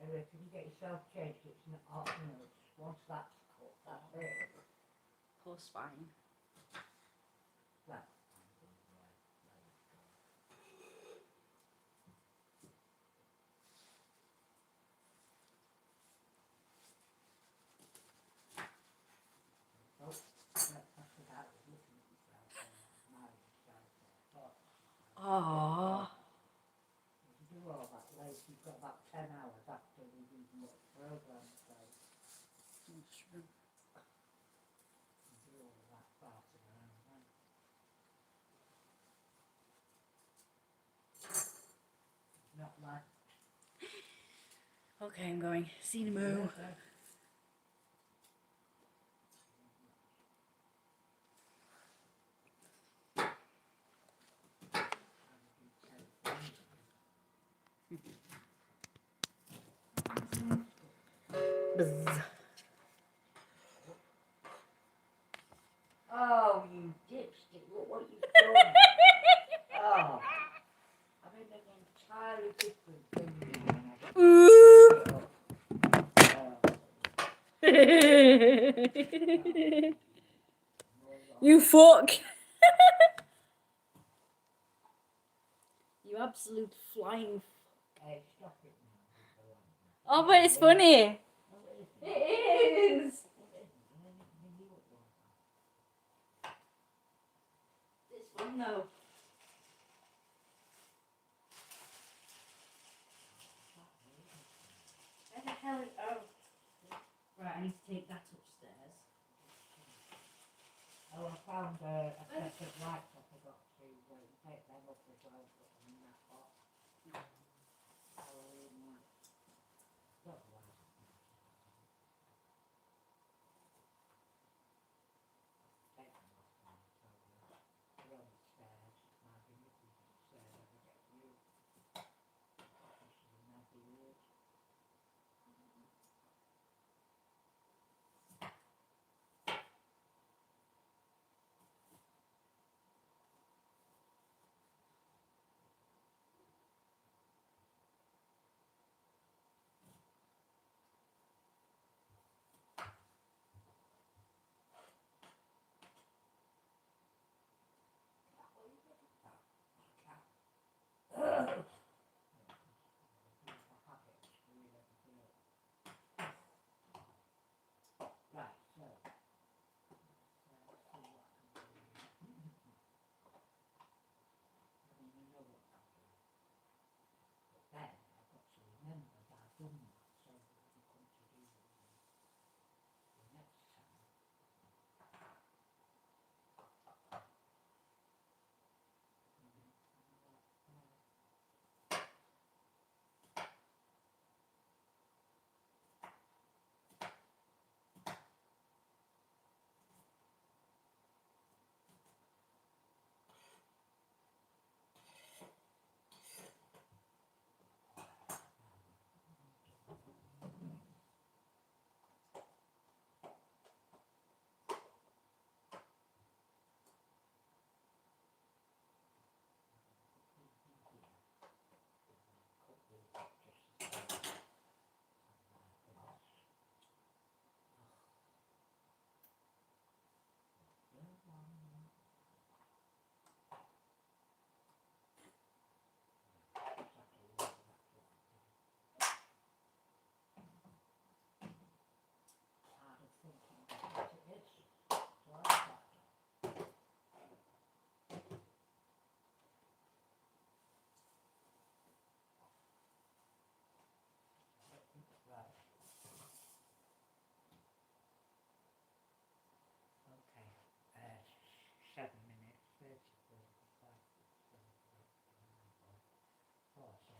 Anyway, can you get yourself changed? It's not, once that's cut, that's it. Poor spine. Well, that's without looking at myself and smiling myself. I thought, Oh. like, Okay, I'm going. See you tomorrow. Buzz. oh, you dipstick, look what you've done. Oh, I'm in an entirely different thing now. Ooh. You fuck. You absolute flying. Hey, stop it now. Oh, but it's funny. No, It is. It's fun though. Where the hell is. Oh. Right, I need to take that upstairs. Oh, I found a set of lights I forgot to take them up as well, put them in that box. Halloween lights. Don't know why. Take them off now, so they're on the stairs. Might be looking at the stairs when I get you. This is another word. Right, so let's see what I can do. I mean, I know what I can do. But then I've got to remember that I've done that, so when I come to do the next time, hard of thinking about it is. So I'll start. Right. Okay. 7 minutes, 30, 45, 4, so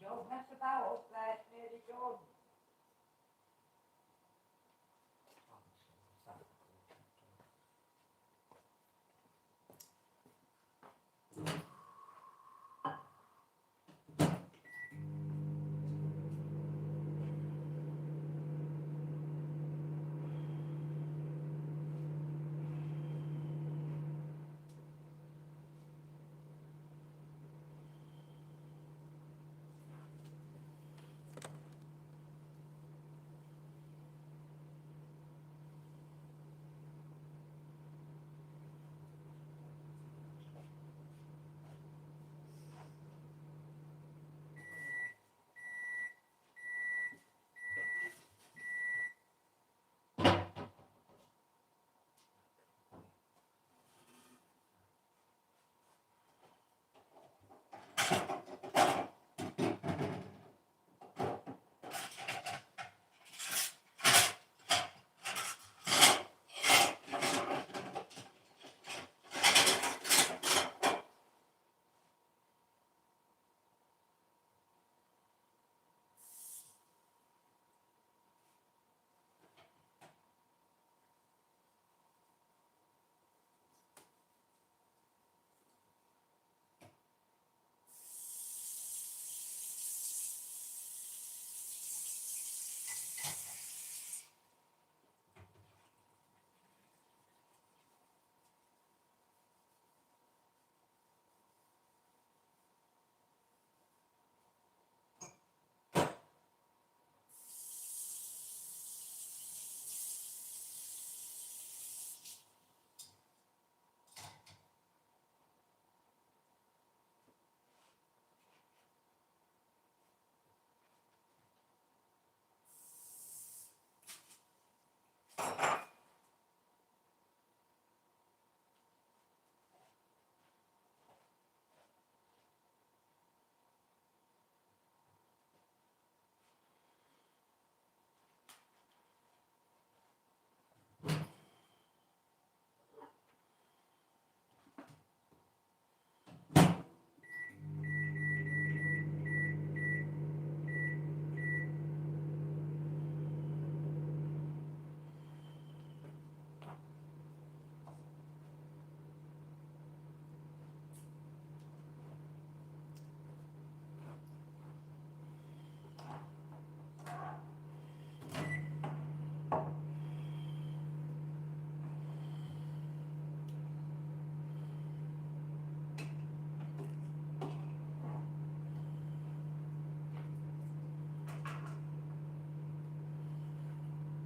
don't mess about up there, it's nearly done.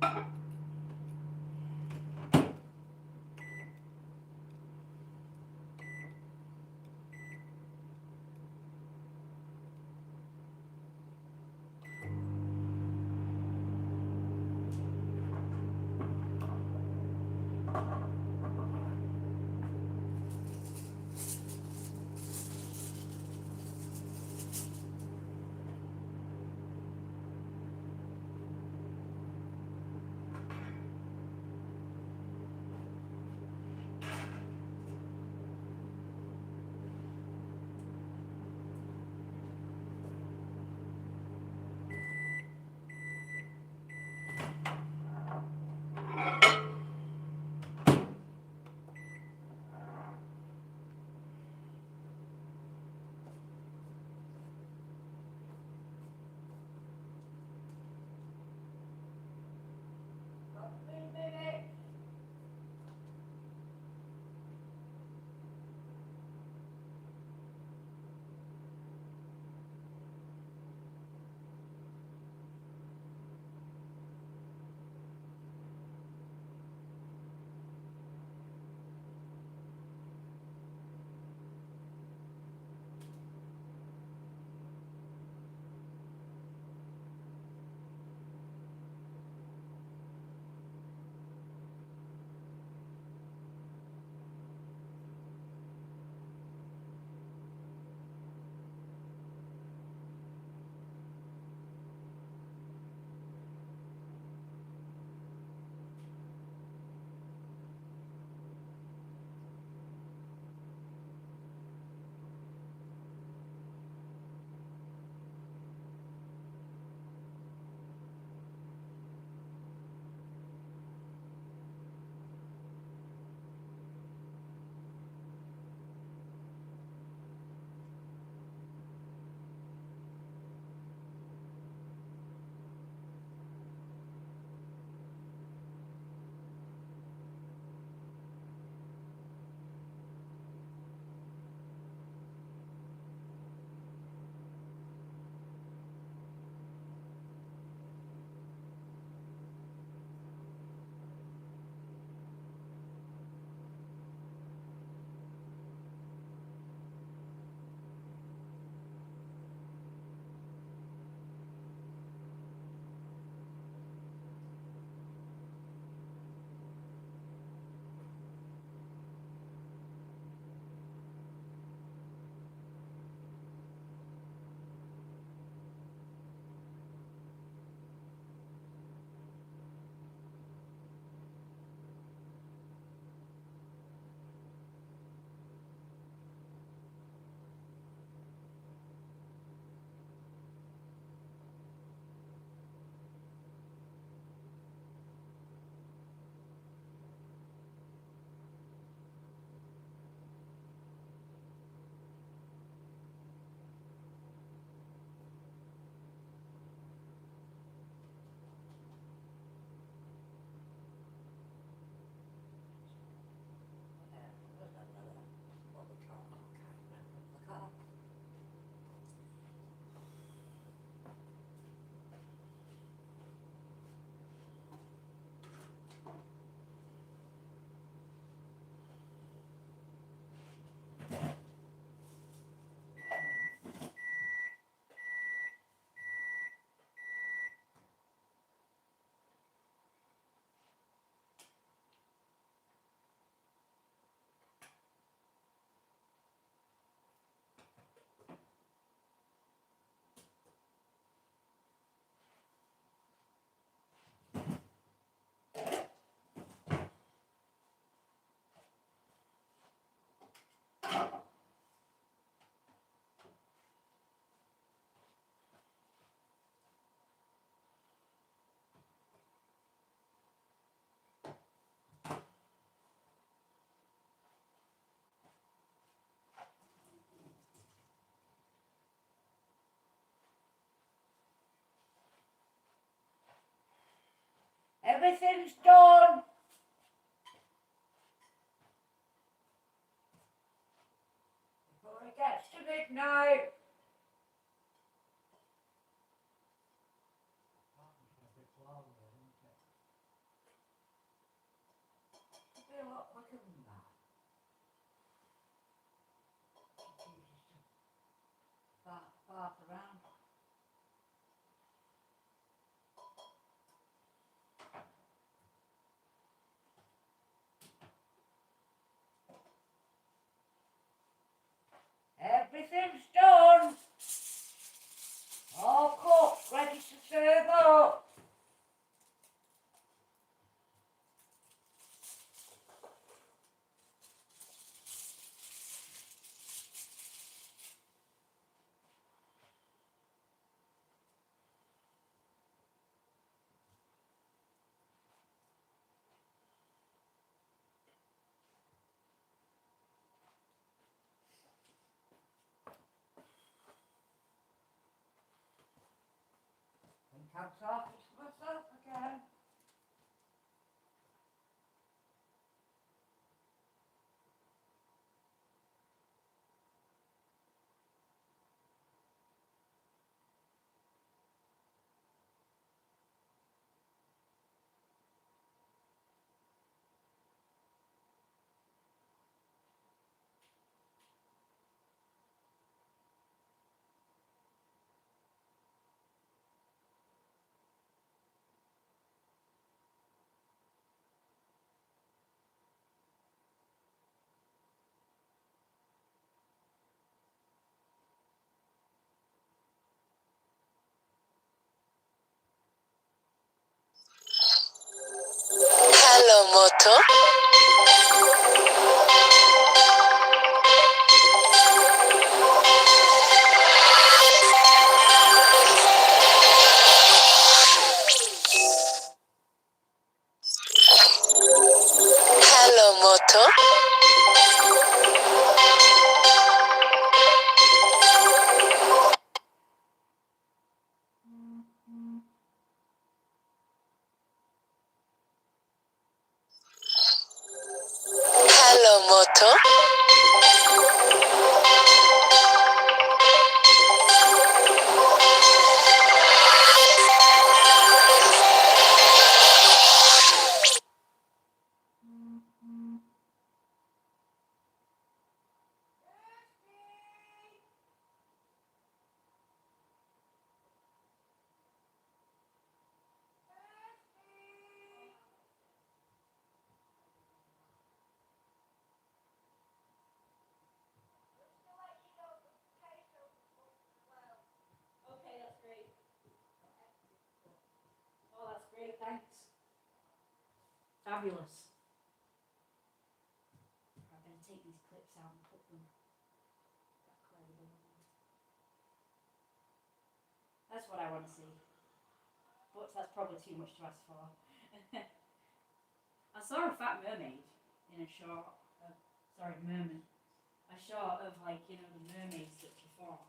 What we call it, I can't remember what they call it. Everything's done. Before it gets to midnight. path around. Everything's done. All cooked, ready to serve up. Think I'm talking to myself again. Hello, Moto. Hello, Moto. Hello, Moto. Okay, that's great. Oh, that's great, thanks. Fabulous. I'm going to take these clips out and put them back where they belong. That's what I want to see. But that's probably too much to ask for. I saw a fat mermaid in a shot. Merman. A shot of like, you know, the mermaids that perform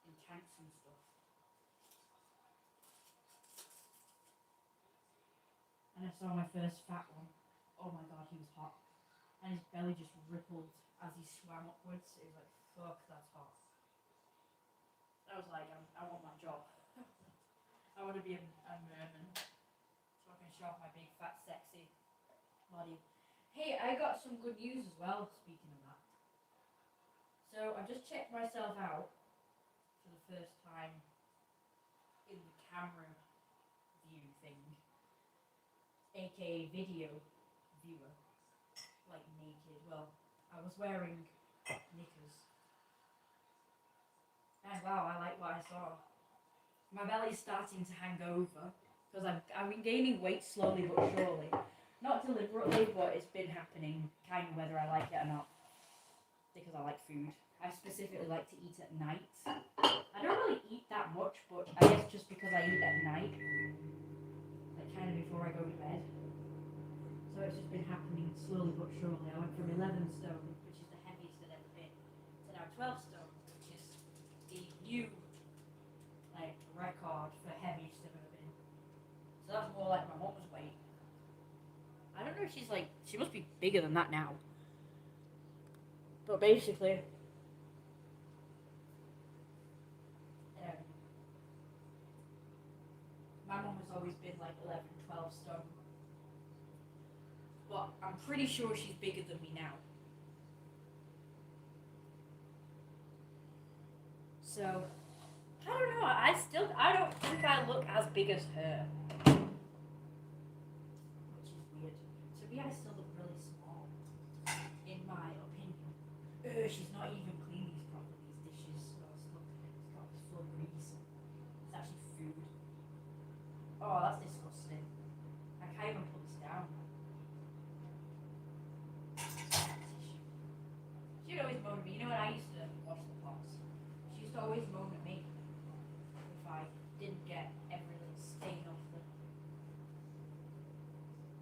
in tanks and stuff. And I saw my first fat one. Oh my god, he was hot. And his belly just rippled as he swam upwards. It was like, fuck, that's hot. I was like, I want that job. I want to be a merman. So I can show off my big, fat, sexy body. Hey, I got some good news as well, speaking of that. So I just checked myself out for the first time in the camera view thing, aka video viewer, like naked. Well, I was wearing knickers. And wow, I like what I saw. My belly's starting to hang over because I've been gaining weight slowly but surely. Not deliberately, but it's been happening kind of whether I like it or not. Because I like food. I specifically like to eat at night. I don't really eat that much, but I guess just because I eat at night, like kind of before I go to bed. So it's just been happening slowly but surely. I went from 11 stone, which is the heaviest I'd ever been, to now 12 stone, which is the new like record for heaviest I've ever been. So that's more like my mum's weight. I don't know if she's like, she must be bigger than that now. But basically, my mum has always been like 11, 12 stone. But I'm pretty sure she's bigger than me now. So I don't know. I don't think I look as big as her, which is weird. To me, I still look really small, in my opinion. She's not even cleaned these properly. These dishes. Oh, it's full of grease. It's actually food. Oh, that's disgusting. I can't even put this down. She'd always moan at me. You know when I used to wash the pots? She used to always moan at me if I didn't get every little stain off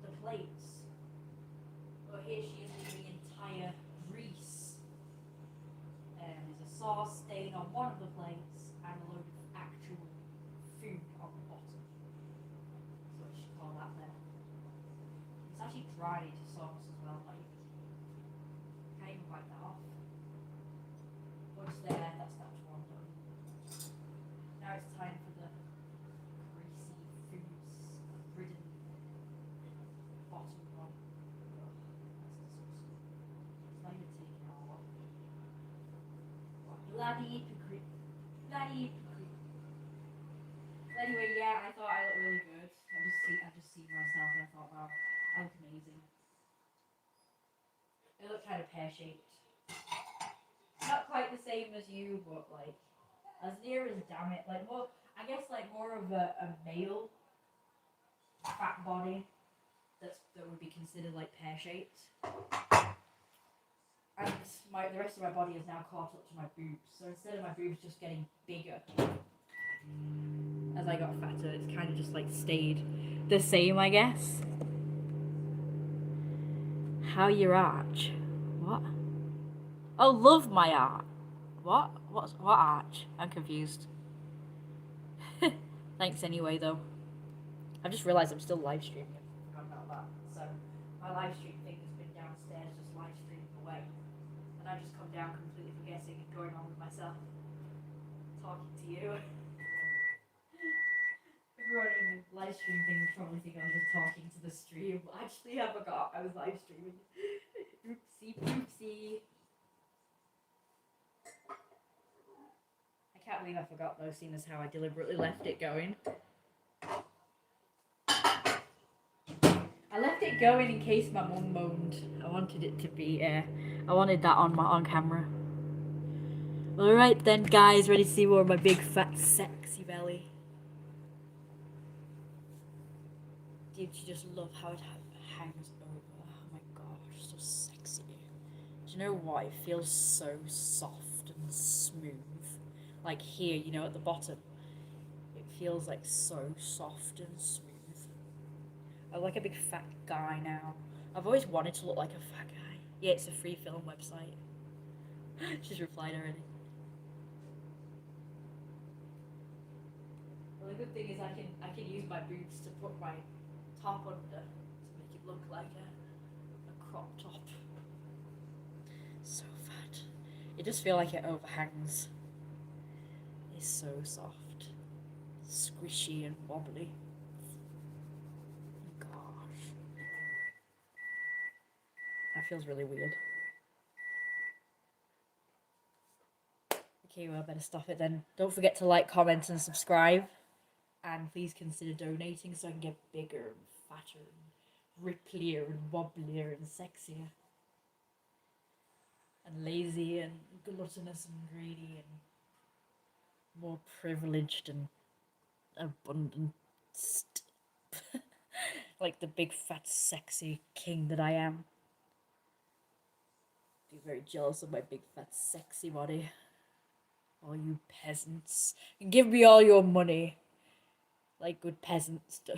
the plates. But here she is leaving entire grease. There's a sauce stain on one of the plates and a load of actual food on the bottom. So what should call that there. It's actually dried sauce as well, like can't even wipe that off. What's there? That's that one done. Now it's time for the greasy foods ridden bottom one. Ugh, that's disgusting. It's not even taking it all off. What bloody hypocrite. Bloody hypocrite. Anyway, yeah, I thought I looked really good. I just seen myself and I thought, wow, I look amazing. It looked kind of pear-shaped. Not quite the same as you, but like as near as damn it. Like more, I guess like more of a male fat body that would be considered like pear-shaped. And the rest of my body is now caught up to my boobs. So instead of my boobs just getting bigger as I got fatter, it's kind of just like stayed the same, I guess. How your arch? What? Oh, love my art. What? What arch? I'm confused. Thanks anyway, though. I've just realised I'm still live streaming. I forgot about that. So my live stream thing has been downstairs, just live streaming away, and I've just come down completely forgetting and going on with myself, talking to you. Everyone in the live stream thing would probably think I was just talking to the stream, but actually I forgot I was live streaming. Oopsie poopsie. I can't believe I forgot though, seeing as how I deliberately left it going. I left it going in case my mum moaned. I wanted it to be, I wanted that on camera. Alright then guys, ready to see more of my big fat sexy belly. Dude, you just love how it hangs over. Oh my gosh, so sexy. Do you know what? It feels so soft and smooth. Like here, you know, at the bottom. It feels like so soft and smooth. I'm like a big fat guy now. I've always wanted to look like a fat guy. Yeah, it's a free film website. She's replied already. Well, the good thing is I can use my boobs to put my top under to make it look like a crop top. So fat. It just feels like it overhangs. It's so soft, squishy and wobbly. Gosh, that feels really weird. Okay, well I better stop it then. Don't forget to like, comment and subscribe. And please consider donating so I can get bigger and fatter and ripplier and wobblier and sexier. And lazy and gluttonous and greedy and more privileged and abundant. Like the big fat sexy king that I am. Be very jealous of my big fat sexy body. All you peasants. And give me all your money. Like good peasants do.